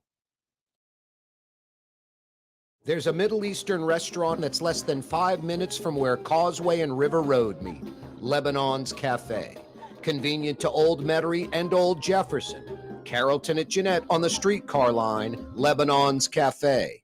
There's a Middle Eastern restaurant that's less than 5 minutes from where Causeway and River Road meet, Lebanon's Cafe. Convenient to Old Metairie and Old Jefferson. Carrollton at Jeanette on the streetcar line, Lebanon's Cafe.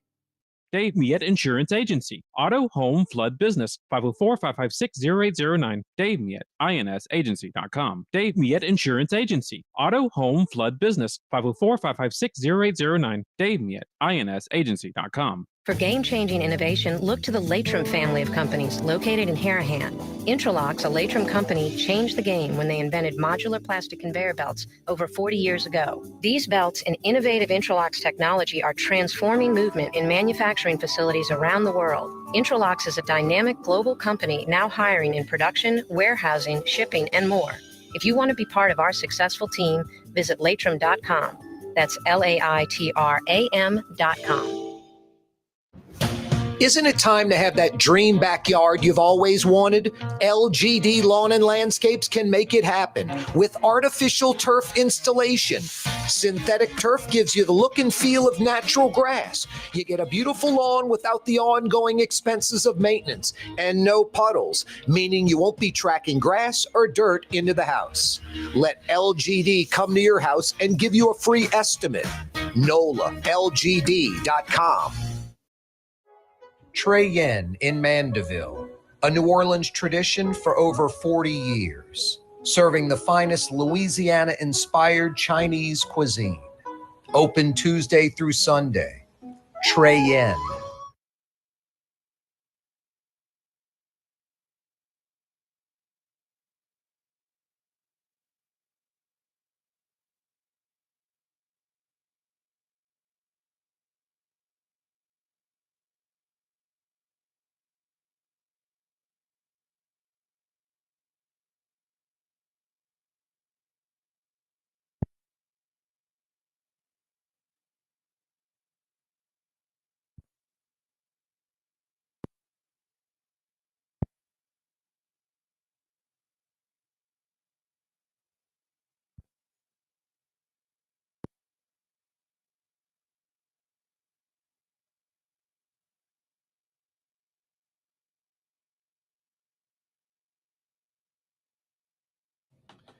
Dave Miet Insurance Agency. Auto, home, flood, business. 504-556-0809. Dave Miet, insagency.com. Dave Miet Insurance Agency. Auto, home, flood, business. 504-556-0809. Dave Miet, insagency.com. For game-changing innovation, look to the Latrim family of companies located in Harahan. Intralox, a Latrim company, changed the game when they invented modular plastic conveyor belts over 40 years ago. These belts and innovative Intralox technology are transforming movement in manufacturing facilities around the world. Intralox is a dynamic global company now hiring in production, warehousing, shipping, and more. If you want to be part of our successful team, visit Latram.com. That's LAITRAM.com. Isn't it time to have that dream backyard you've always wanted? LGD Lawn and Landscapes can make it happen with artificial turf installation. Synthetic turf gives you the look and feel of natural grass. You get a beautiful lawn without the ongoing expenses of maintenance and no puddles, meaning you won't be tracking grass or dirt into the house. Let LGD come to your house and give you a free estimate. NOLALGD.com. Trey Yen in Mandeville, a New Orleans tradition for over 40 years, serving the finest Louisiana-inspired Chinese cuisine. Open Tuesday through Sunday. Trey Yen.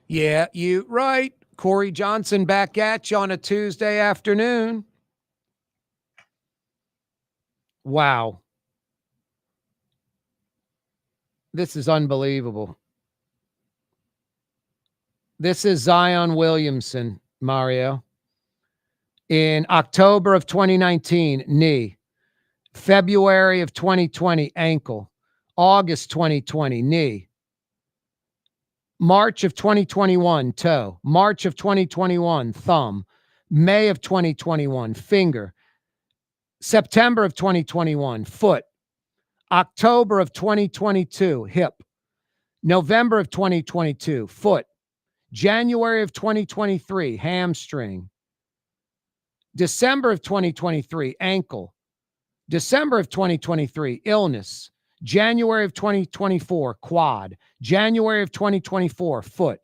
Yeah, you right. Corey Johnson back at you on a Tuesday afternoon. Wow. This is unbelievable. This is Zion Williamson, Mario. In October of 2019, knee. February of 2020, ankle. August 2020, knee. March of 2021, toe. March of 2021, thumb. May of 2021, finger. September of 2021, foot. October of 2022, hip. November of 2022, foot. January of 2023, hamstring. December of 2023, ankle. December of 2023, illness. January of 2024, quad. January of 2024, foot.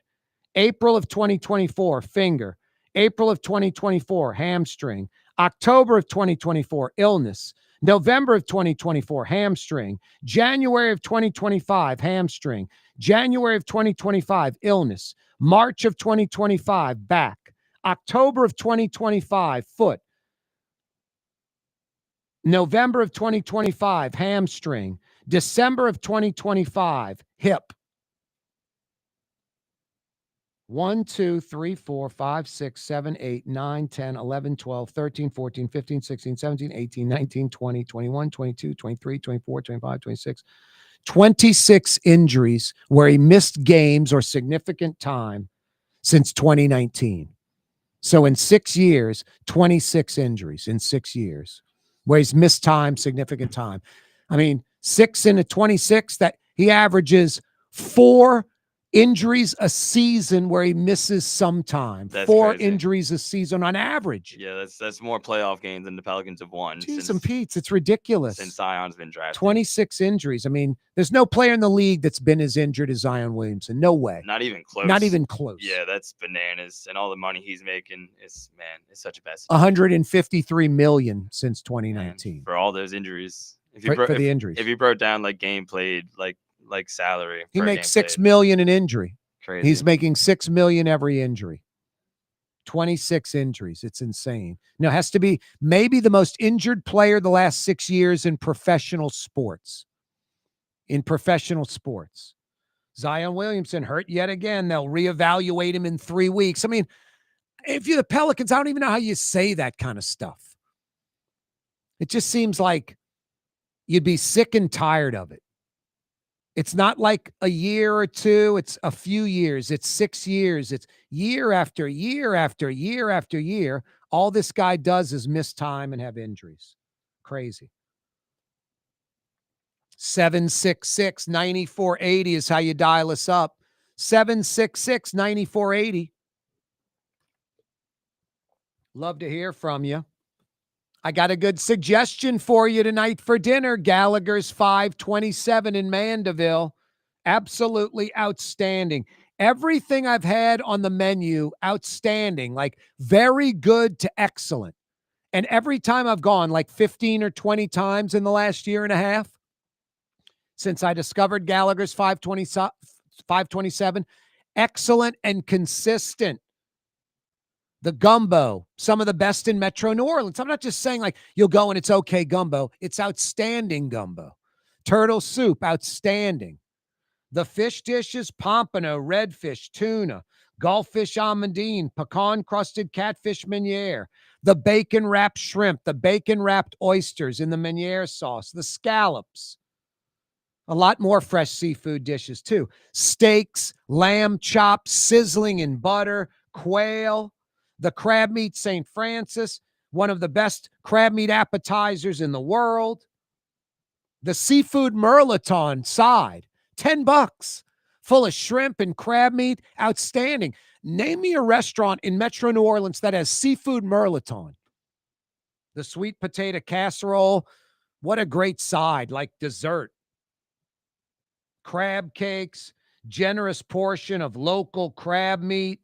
April of 2024, finger. April of 2024, hamstring. October of 2024, illness. November of 2024, hamstring. January of 2025, hamstring. January of 2025, illness. March of 2025, back. October of 2025, foot. November of 2025, hamstring. December of 2025, hip. 1, 2, 3, 4, 5, 6, 7, 8, 9, 10, 11, 12, 13, 14, 15, 16, 17, 18, 19, 20, 21, 22, 23, 24, 25, 26. 26 injuries where he missed games or significant time since 2019. So in 6 years, 26 injuries in 6 years where he's missed time, significant time. I mean, 6 into 26, that he averages 4 injuries a season where he misses some time. That's 4 crazy. injuries a season on average. Yeah, that's more playoff games than the Pelicans have won. Jeez and Pete's, it's ridiculous. Since Zion's been drafted. 26 injuries. I mean, there's no player in the league that's been as injured as Zion Williamson. No way. Not even close. Not even close. Yeah, that's bananas. And all the money he's making is, man, it's such a best. 153 million since 2019. For all those injuries. If For the injuries. If you broke down like game played, like salary. He per makes game $6 played. million in injury. Crazy. He's making $6 million every injury. 26 injuries. It's insane. Now, it has to be maybe the most injured player the last 6 years in professional sports. In professional sports. Zion Williamson hurt yet again. They'll reevaluate him in 3 weeks. I mean, if you're the Pelicans, I don't even know how you say that kind of stuff. It just seems like you'd be sick and tired of it. It's not like a year or two. It's a few years. It's 6 years. It's year after year after year after year. All this guy does is miss time and have injuries. Crazy. 766-9480 is how you dial us up. 766-9480. Love to hear from you. I got a good suggestion for you tonight for dinner. Gallagher's 527 in Mandeville. Absolutely outstanding. Everything I've had on the menu, outstanding, like very good to excellent. And every time I've gone, like 15 or 20 times in the last year and a half, since I discovered Gallagher's 527, excellent and consistent. The gumbo, some of the best in Metro New Orleans. I'm not just saying like you'll go and it's okay gumbo. It's outstanding gumbo. Turtle soup, outstanding. The fish dishes, pompano, redfish, tuna, gulffish amandine, pecan-crusted catfish meuniere, the bacon-wrapped shrimp, the bacon-wrapped oysters in the meuniere sauce, the scallops. A lot more fresh seafood dishes too. Steaks, lamb chops, sizzling in butter, quail, the crab meat St. Francis, one of the best crab meat appetizers in the world. The seafood mirliton side, $10, full of shrimp and crab meat, outstanding. Name me a restaurant in Metro New Orleans that has seafood mirliton. The sweet potato casserole, what a great side, like dessert. Crab cakes, generous portion of local crab meat.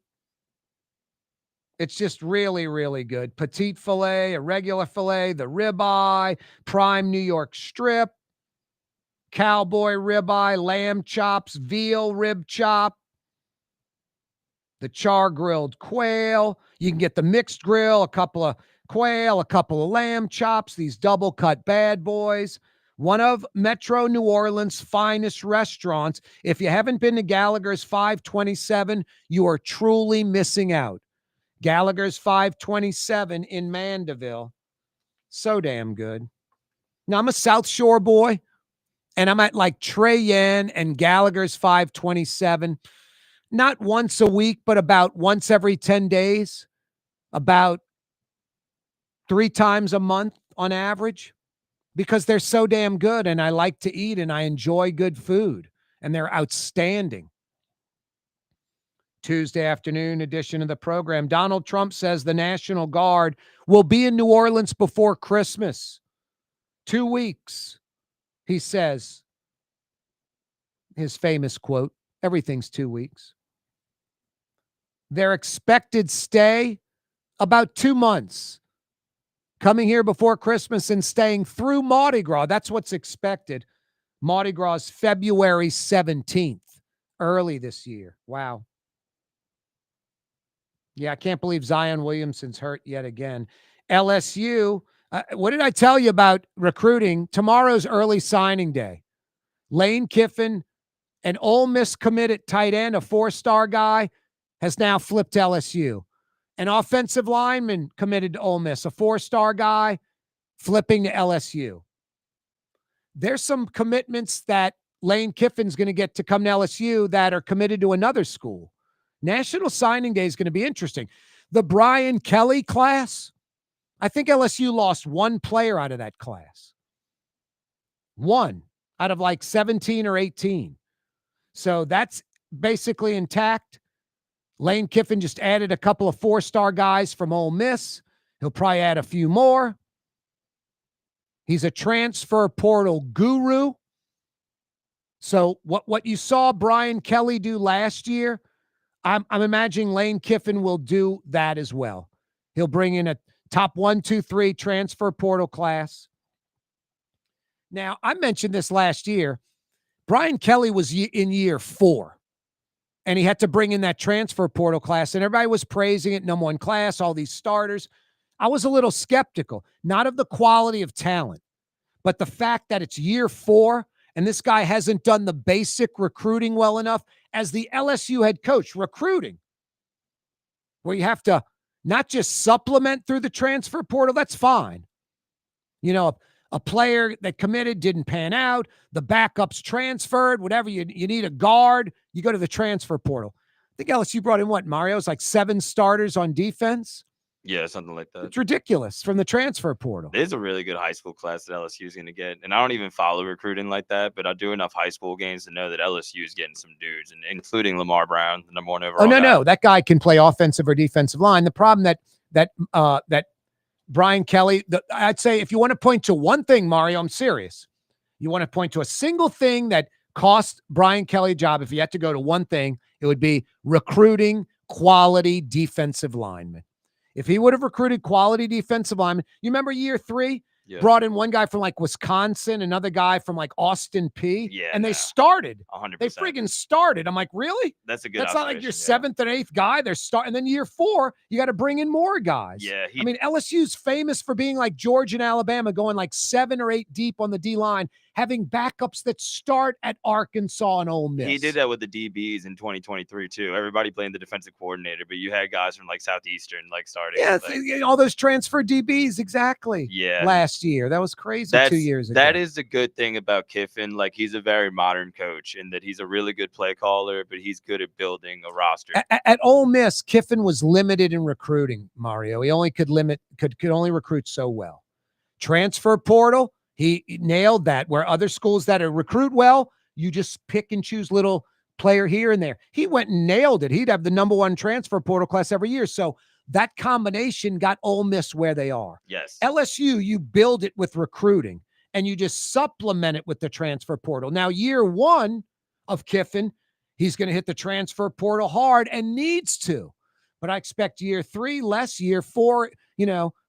It's just really, really good. Petite filet, a regular filet, the ribeye, prime New York strip, cowboy ribeye, lamb chops, veal rib chop, the char grilled quail. You can get the mixed grill, a couple of quail, a couple of lamb chops, these double cut bad boys. One of Metro New Orleans' finest restaurants. If you haven't been to Gallagher's 527, you are truly missing out. Gallagher's 527 in Mandeville. So damn good. Now, I'm a South Shore boy, and I'm at like Trey Yen and Gallagher's 527, not once a week, but about once every 10 days, about 3 times a month on average, because they're so damn good, and I like to eat, and I enjoy good food, and they're outstanding. Tuesday afternoon edition of the program. Donald Trump says the National Guard will be in New Orleans before Christmas. 2 weeks, he says. His famous quote, everything's 2 weeks. Their expected stay, about 2 months. Coming here before Christmas and staying through Mardi Gras. That's what's expected. Mardi Gras is February 17th, early this year. Wow. Yeah, I can't believe Zion Williamson's hurt yet again. LSU, what did I tell you about recruiting? Tomorrow's early signing day. Lane Kiffin, an Ole Miss committed tight end, a 4-star guy, has now flipped LSU. An offensive lineman committed to Ole Miss, a 4-star guy, flipping to LSU. There's some commitments that Lane Kiffin's going to get to come to LSU that are committed to another school. National Signing Day is going to be interesting. The Brian Kelly class, I think LSU lost 1 player out of that class. 1 out of like 17 or 18. So that's basically intact. Lane Kiffin just added a couple of 4-star guys from Ole Miss. He'll probably add a few more. He's a transfer portal guru. So what you saw Brian Kelly do last year, I'm imagining Lane Kiffin will do that as well. He'll bring in a top 1, 2, 3 transfer portal class. Now, I mentioned this last year. Brian Kelly was in year 4, and he had to bring in that transfer portal class, and everybody was praising it, number 1 class, all these starters. I was a little skeptical, not of the quality of talent, but the fact that it's year 4, and this guy hasn't done the basic recruiting well enough as the LSU head coach. Recruiting, where you have to not just supplement through the transfer portal, that's fine. You know, a player that committed didn't pan out, the backups transferred, whatever, you need a guard, you go to the transfer portal. I think LSU brought in what, Mario? It's like 7 starters on defense. Yeah, something like that. It's ridiculous from the transfer portal. There's a really good high school class that LSU is going to get, and I don't even follow recruiting like that, but I do enough high school games to know that LSU is getting some dudes, and including Lamar Brown, the number 1 overall. Oh, no, guy. no. That guy can play offensive or defensive line. The problem that Brian Kelly, I'd say if you want to point to one thing, Mario, I'm serious. You want to point to a single thing that cost Brian Kelly a job. If he had to go to one thing, it would be recruiting quality defensive linemen. If he would have recruited quality defensive linemen, you remember year 3? Yeah. Brought in one guy from like Wisconsin, another guy from like Austin P. Yeah, and they started. 100%. They friggin' started. I'm like, really? That's a good That's not like your observation, 7th and 8th guy. They're starting. And then year 4, you got to bring in more guys. Yeah, I mean, LSU's famous for being like Georgia and Alabama, going like 7 or 8 deep on the D line, having backups that start at Arkansas and Ole Miss. He did that with the DBs in 2023 too. Everybody blamed the defensive coordinator, but you had guys from like Southeastern like starting. Yeah, like, all those transfer DBs, exactly. Yeah. Last year. That was crazy 2 years ago. That is the good thing about Kiffin. Like, he's a very modern coach in that he's a really good play caller, but he's good at building a roster. At Ole Miss, Kiffin was limited in recruiting, Mario. He only could only recruit so well. Transfer portal, he nailed that. Where other schools that recruit well, you just pick and choose little player here and there. He went and nailed it. He'd have the number 1 transfer portal class every year. So that combination got Ole Miss where they are. Yes. LSU, you build it with recruiting and you just supplement it with the transfer portal. Now, year 1 of Kiffin, he's going to hit the transfer portal hard and needs to. But I expect year 3 less, year 4,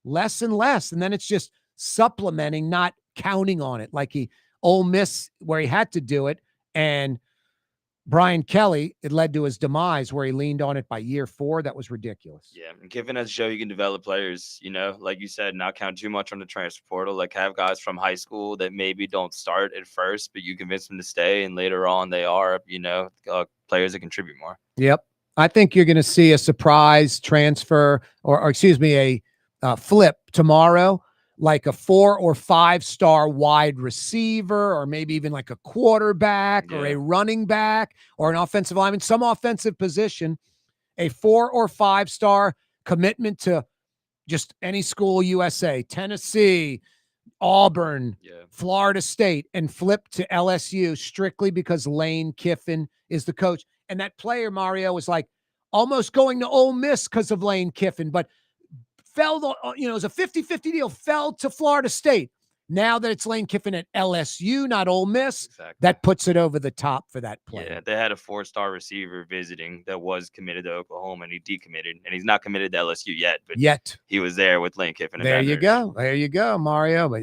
less and less. And then it's just supplementing, not counting on it like Ole Miss, where he had to do it. And Brian Kelly, it led to his demise where he leaned on it by year 4. That was ridiculous. Yeah, and Kiffin has to show you can develop players, like you said, not count too much on the transfer portal. Like, have guys from high school that maybe don't start at first, but you convince them to stay, and later on they are, players that contribute more. Yep. I think you're going to see a surprise transfer or excuse me, a flip tomorrow, like a 4 or 5 star wide receiver, or maybe even like a quarterback or a running back or an offensive lineman, some offensive position, a 4 or 5 star commitment to just any school, USA, Tennessee, Auburn, Florida State, and flip to LSU strictly because Lane Kiffin is the coach. And that player, Mario, was like almost going to Ole Miss because of Lane Kiffin, but fell, it was a 50-50 deal, fell to Florida State. Now that it's Lane Kiffin at LSU, not Ole Miss, that puts it over the top for that player. Yeah, they had a 4-star receiver visiting that was committed to Oklahoma, and he decommitted, and he's not committed to LSU yet. But he was there with Lane Kiffin. There you go. There you go, Mario. But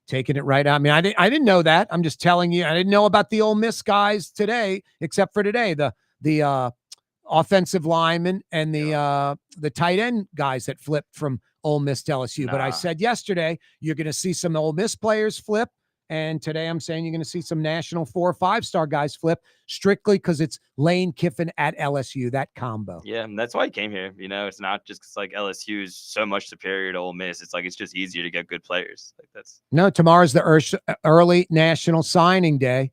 taking it right out. I mean, I didn't know that. I'm just telling you. I didn't know about the Ole Miss guys today, except for today. The offensive lineman and the tight end guys that flipped from Ole Miss to LSU. But I said yesterday, you're going to see some Ole Miss players flip. And today I'm saying you're going to see some national 4 or 5 star guys flip strictly because it's Lane Kiffin at LSU, that combo. Yeah, and that's why he came here. It's not just because like LSU is so much superior to Ole Miss. It's like it's just easier to get good players. Like No, tomorrow's the early national signing day.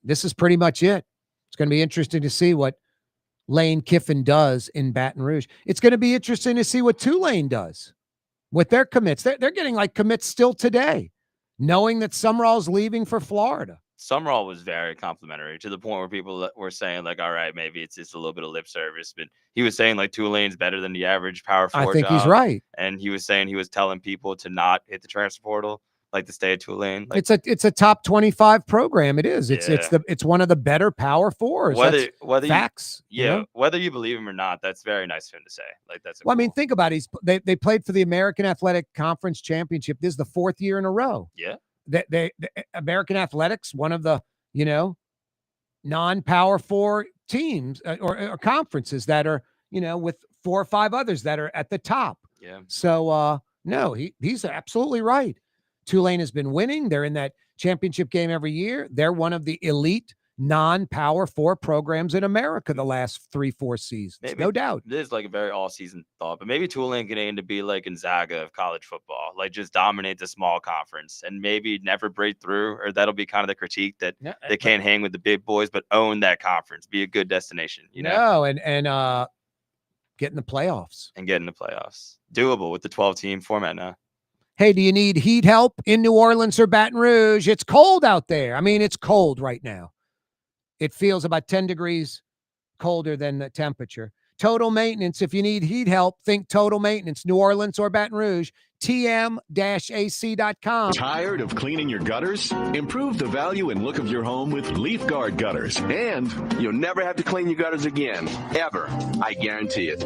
This is pretty much it. It's going to be interesting to see what Lane Kiffin does in Baton Rouge. It's going to be interesting to see what Tulane does with their commits. They're getting like commits still today, knowing that Sumrall's leaving for Florida. Sumrall was very complimentary to the point where people were saying like, all right, maybe it's just a little bit of lip service, but he was saying like Tulane's better than the average Power 4 I think job. he's right. And he was saying he was telling people to not hit the transfer portal, like to stay at Tulane. Like, It's a top 25 program. It is. It's one of the better Power 4s. Whether facts. Whether you believe him or not, that's very nice for him to say. Like that's. I mean, think about it. They played for the American Athletic Conference Championship. This is the 4th year in a row. Yeah. The American Athletics, one of the non-Power 4 teams or conferences that are with 4 or 5 others that are at the top. Yeah. So no, he's absolutely right. Tulane has been winning. They're in that championship game every year. They're one of the elite non-Power 4 programs in America the last 3-4 seasons. No doubt. This is like a very all-season thought, but maybe Tulane can aim to be like Gonzaga of college football, like just dominate the small conference and maybe never break through, or that'll be kind of the critique that they can't hang with the big boys, but own that conference, be a good destination. No, and get in the playoffs. and get in the playoffs. Doable with the 12-team format now. Hey, do you need heat help in New Orleans or Baton Rouge? It's cold out there. I mean, it's cold right now. It feels about 10 degrees colder than the temperature. Total Maintenance. If you need heat help, think Total Maintenance, New Orleans or Baton Rouge. TM-AC.com. Tired of cleaning your gutters? Improve the value and look of your home with Leaf Guard gutters. And you'll never have to clean your gutters again. Ever. I guarantee it.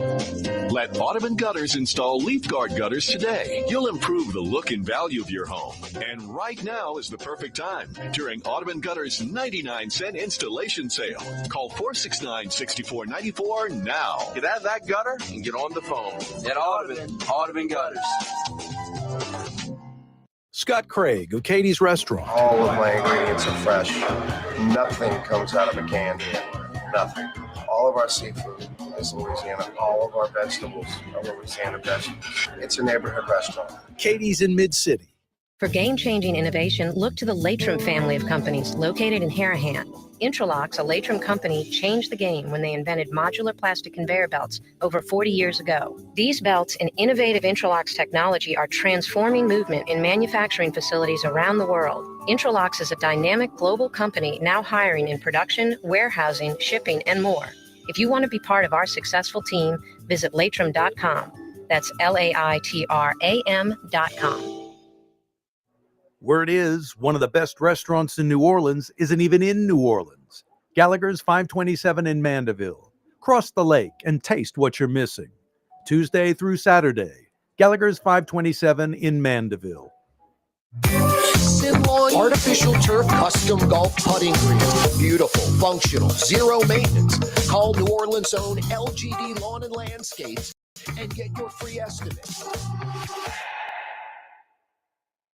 Let Audubon Gutters install Leaf Guard gutters today. You'll improve the look and value of your home. And right now is the perfect time during Audubon Gutters' 99-cent installation sale. Call 469-6494 now. Get out of that gutter and get on the phone. At Audubon Gutters. Scott Craig of Katie's Restaurant. All of my ingredients are fresh. Nothing comes out of a can here. Nothing. All of our seafood is Louisiana. All of our vegetables are Louisiana vegetables. It's a neighborhood restaurant. Katie's in Mid-City. For game-changing innovation, look to the Latrim family of companies located in Harahan. Intralox, a Latrim company, changed the game when they invented modular plastic conveyor belts over 40 years ago. These belts and innovative Intralox technology are transforming movement in manufacturing facilities around the world. Intralox is a dynamic global company now hiring in production, warehousing, shipping, and more. If you want to be part of our successful team, visit latrim.com. That's LAITRAM.com. Word is, one of the best restaurants in New Orleans isn't even in New Orleans. Gallagher's 527 in Mandeville. Cross the lake and taste what you're missing. Tuesday through Saturday. Gallagher's 527 in Mandeville. Simlawn artificial turf custom golf putting green. Beautiful, functional, zero maintenance. Call New Orleans' own LGD Lawn and Landscapes and get your free estimate.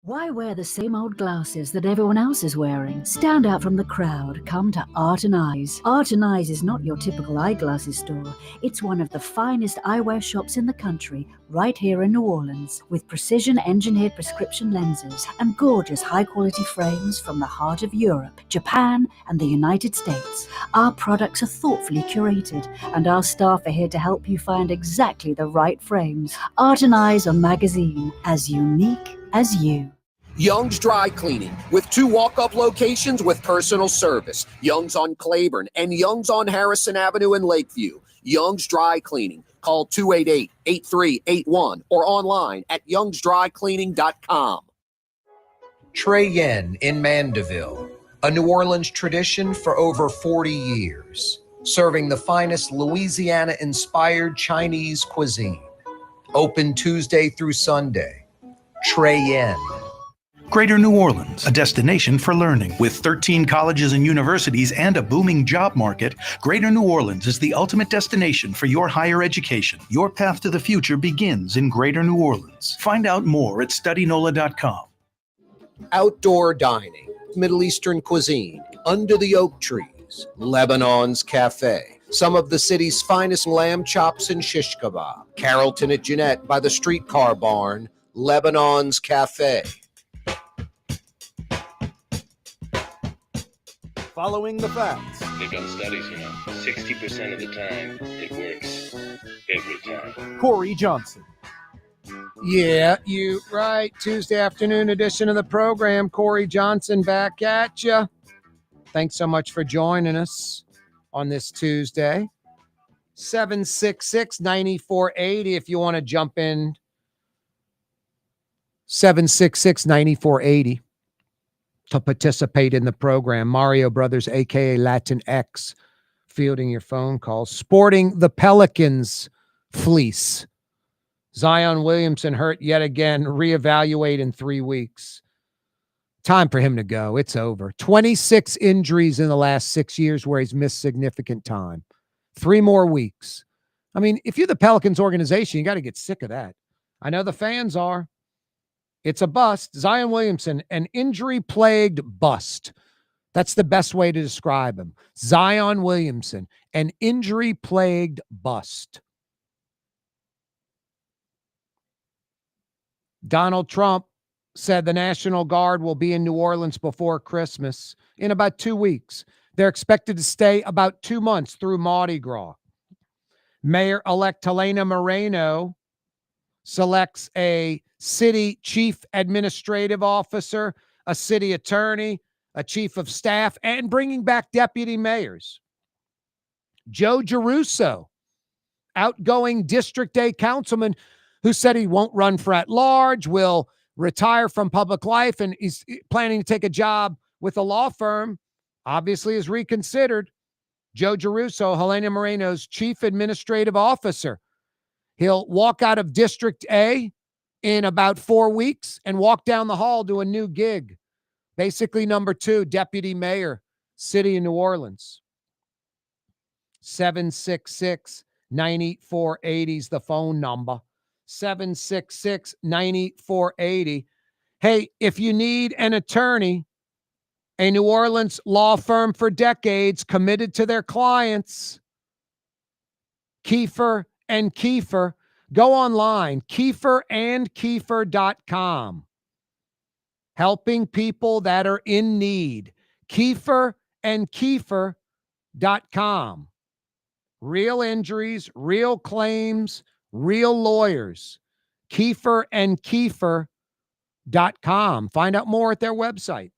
Why wear the same old glasses that everyone else is wearing? Stand out from the crowd. Come to Art and Eyes. Art and Eyes is not your typical eyeglasses store. It's one of the finest eyewear shops in the country, right here in New Orleans, with precision-engineered prescription lenses and gorgeous high-quality frames from the heart of Europe, Japan, and the United States. Our products are thoughtfully curated, and our staff are here to help you find exactly the right frames. Art and Eyes are magazine, as unique as you. Young's Dry Cleaning, with 2 walk-up locations with personal service. Young's on Claiborne and Young's on Harrison Avenue in Lakeview. Young's Dry Cleaning. Call 288-8381 or online at youngsdrycleaning.com. Trey Yen in Mandeville, a New Orleans tradition for over 40 years, serving the finest Louisiana-inspired Chinese cuisine. Open Tuesday through Sunday. Trey Yen. Greater New Orleans, a destination for learning. With 13 colleges and universities and a booming job market, Greater New Orleans is the ultimate destination for your higher education. Your path to the future begins in Greater New Orleans. Find out more at studynola.com. Outdoor dining, Middle Eastern cuisine, under the oak trees, Lebanon's Cafe. Some of the city's finest lamb chops and shish kebab. Carrollton at Jeanette by the streetcar barn, Lebanon's Cafe. Following the facts. They've done studies, 60% of the time it works every time. Corey Johnson. Yeah, you right. Tuesday afternoon edition of the program. Corey Johnson back at you. Thanks so much for joining us on this Tuesday. 766-9480 if you want to jump in. 766-9480 to participate in the program. Mario Brothers, a.k.a. Latin X, fielding your phone calls. Sporting the Pelicans fleece. Zion Williamson hurt yet again. Reevaluate in 3 weeks. Time for him to go. It's over. 26 injuries in the last 6 years where he's missed significant time. 3 more weeks. I mean, if you're the Pelicans organization, you got to get sick of that. I know the fans are. It's a bust. Zion Williamson, an injury-plagued bust. That's the best way to describe him. Zion Williamson, an injury-plagued bust. Donald Trump said the National Guard will be in New Orleans before Christmas in about 2 weeks. They're expected to stay about 2 months through Mardi Gras. Mayor-elect Helena Moreno selects a city chief administrative officer, a city attorney, a chief of staff, and bringing back deputy mayors. Joe Giarrusso, outgoing District A councilman who said he won't run for at-large, will retire from public life, and he's planning to take a job with a law firm, obviously is reconsidered. Joe Giarrusso, Helena Moreno's chief administrative officer. He'll walk out of District A in about 4 weeks and walk down the hall to a new gig. Basically, number 2, deputy mayor, city of New Orleans. 766-9480 is the phone number. 766-9480. Hey, if you need an attorney, a New Orleans law firm for decades, committed to their clients, Kiefer and Kiefer, go online, kieferandkiefer.com. Helping people that are in need. kieferandkiefer.com. Real injuries, real claims, real lawyers. kieferandkiefer.com. Find out more at their website.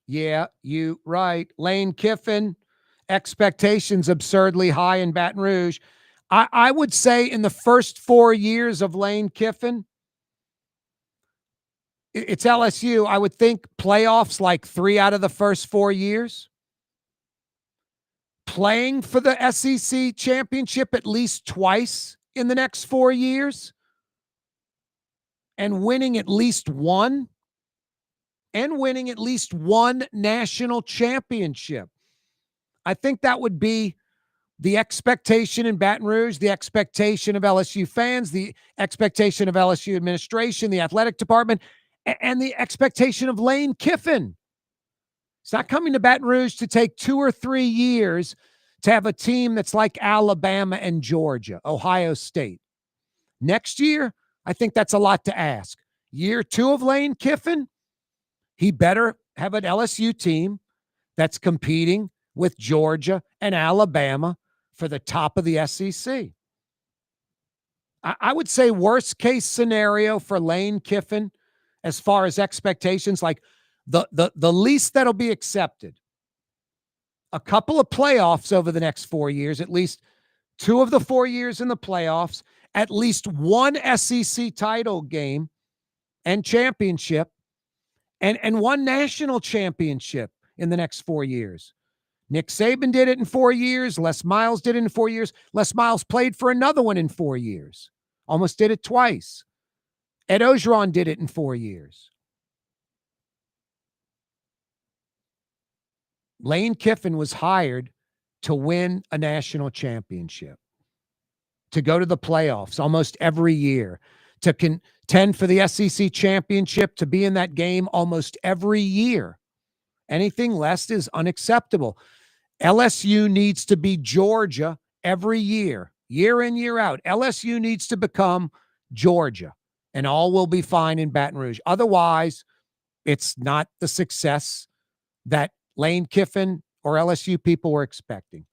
Yeah, you right. Lane Kiffin, expectations absurdly high in Baton Rouge. I would say in the first 4 years of Lane Kiffin, it's LSU. I would think playoffs like 3 out of the first 4 years. Playing for the SEC championship at least twice in the next 4 years. And winning at least one. And winning at least one national championship. I think that would be the expectation in Baton Rouge, the expectation of LSU fans, the expectation of LSU administration, the athletic department, and the expectation of Lane Kiffin. It's not coming to Baton Rouge to take 2 or 3 years to have a team that's like Alabama and Georgia, Ohio State. Next year, I think that's a lot to ask. Year 2 of Lane Kiffin, he better have an LSU team that's competing with Georgia and Alabama for the top of the SEC. I would say worst case scenario for Lane Kiffin as far as expectations, like the least that'll be accepted. A couple of playoffs over the next 4 years, at least 2 of the 4 years in the playoffs, at least one SEC title game and championship, and one national championship in the next 4 years. Nick Saban did it in 4 years. Les Miles did it in 4 years. Les Miles played for another one in 4 years. Almost did it twice. Ed Ogeron did it in 4 years. Lane Kiffin was hired to win a national championship, to go to the playoffs almost every year, to contend for the SEC championship, to be in that game almost every year. Anything less is unacceptable. LSU needs to be Georgia every year, year in, year out. LSU needs to become Georgia, and all will be fine in Baton Rouge. Otherwise, it's not the success that Lane Kiffin or LSU people were expecting.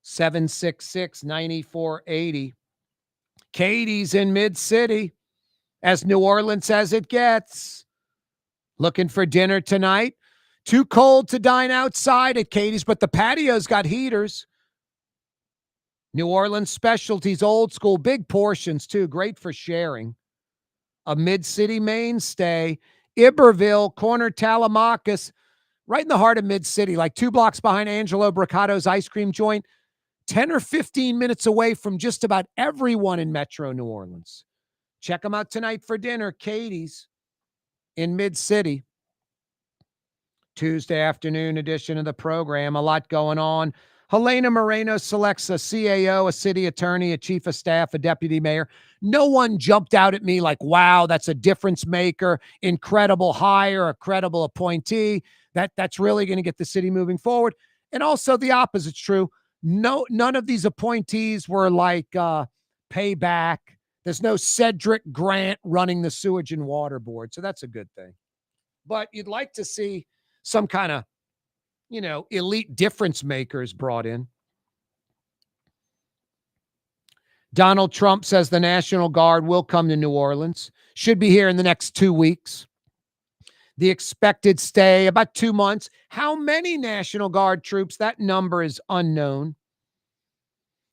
766-9480. Katie's in Mid-City, as New Orleans as it gets. Looking for dinner tonight. Too cold to dine outside at Katie's, but the patio's got heaters. New Orleans specialties, old school, big portions too. Great for sharing. A Mid-City mainstay. Iberville, corner Tallahassee, right in the heart of Mid-City, like 2 blocks behind Angelo Bricato's ice cream joint. 10 or 15 minutes away from just about everyone in Metro New Orleans. Check them out tonight for dinner. Katie's in Mid-City. Tuesday afternoon edition of the program. A lot going on. Helena Moreno selects a CAO, a city attorney, a chief of staff, a deputy mayor. No one jumped out at me like, wow, that's a difference maker, incredible hire, a credible appointee. That's really going to get the city moving forward. And also the opposite's true. No, none of these appointees were like payback. There's no Cedric Grant running the Sewage and Water Board. So that's a good thing. But you'd like to see some kind of elite difference makers brought in. Donald Trump says the National Guard will come to New Orleans. Should be here in the next 2 weeks. The expected stay, about 2 months. How many National Guard troops? That number is unknown.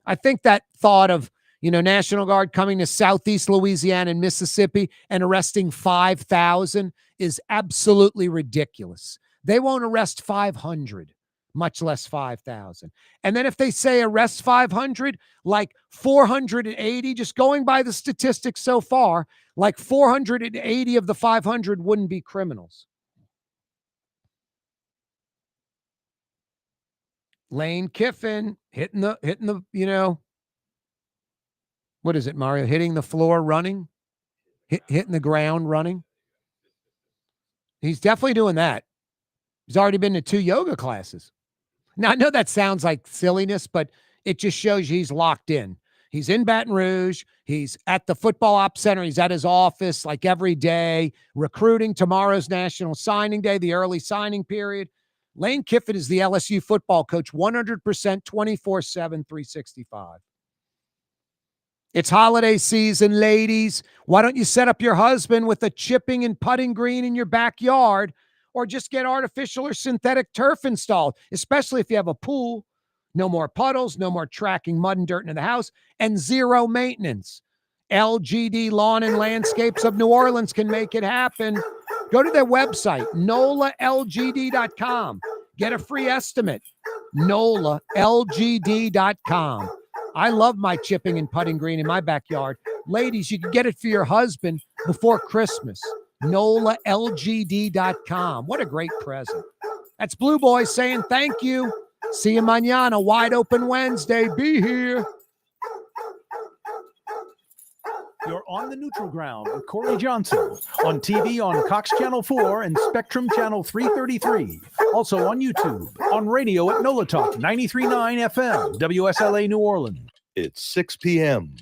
I think that thought of, National Guard coming to Southeast Louisiana and Mississippi and arresting 5,000 is absolutely ridiculous. They won't arrest 500, much less 5,000. And then if they say arrest 500, like 480, just going by the statistics so far, like 480 of the 500 wouldn't be criminals. Lane Kiffin hitting the, what is it, Mario? Hitting the floor running? Hitting the ground running? He's definitely doing that. He's already been to 2 yoga classes. Now, I know that sounds like silliness, but it just shows you he's locked in. He's in Baton Rouge. He's at the football ops center. He's at his office like every day, recruiting. Tomorrow's National Signing Day, the early signing period. Lane Kiffin is the LSU football coach, 100%, 24/7, 365. It's holiday season, ladies. Why don't you set up your husband with a chipping and putting green in your backyard, or just get artificial or synthetic turf installed, especially if you have a pool. No more puddles, no more tracking mud and dirt into the house, and zero maintenance. LGD Lawn and Landscapes of New Orleans can make it happen. Go to their website, NOLALGD.com. Get a free estimate, NOLALGD.com. I love my chipping and putting green in my backyard. Ladies, you can get it for your husband before Christmas. NOLALGD.com. What a great present. That's Blue Boy saying thank you. See you mañana. Wide Open Wednesday. Be here. You're on the neutral ground with Corey Johnson on TV on Cox Channel 4 and Spectrum Channel 333. Also on YouTube, on radio at NOLA Talk 93.9 FM, WSLA New Orleans. It's 6 p.m.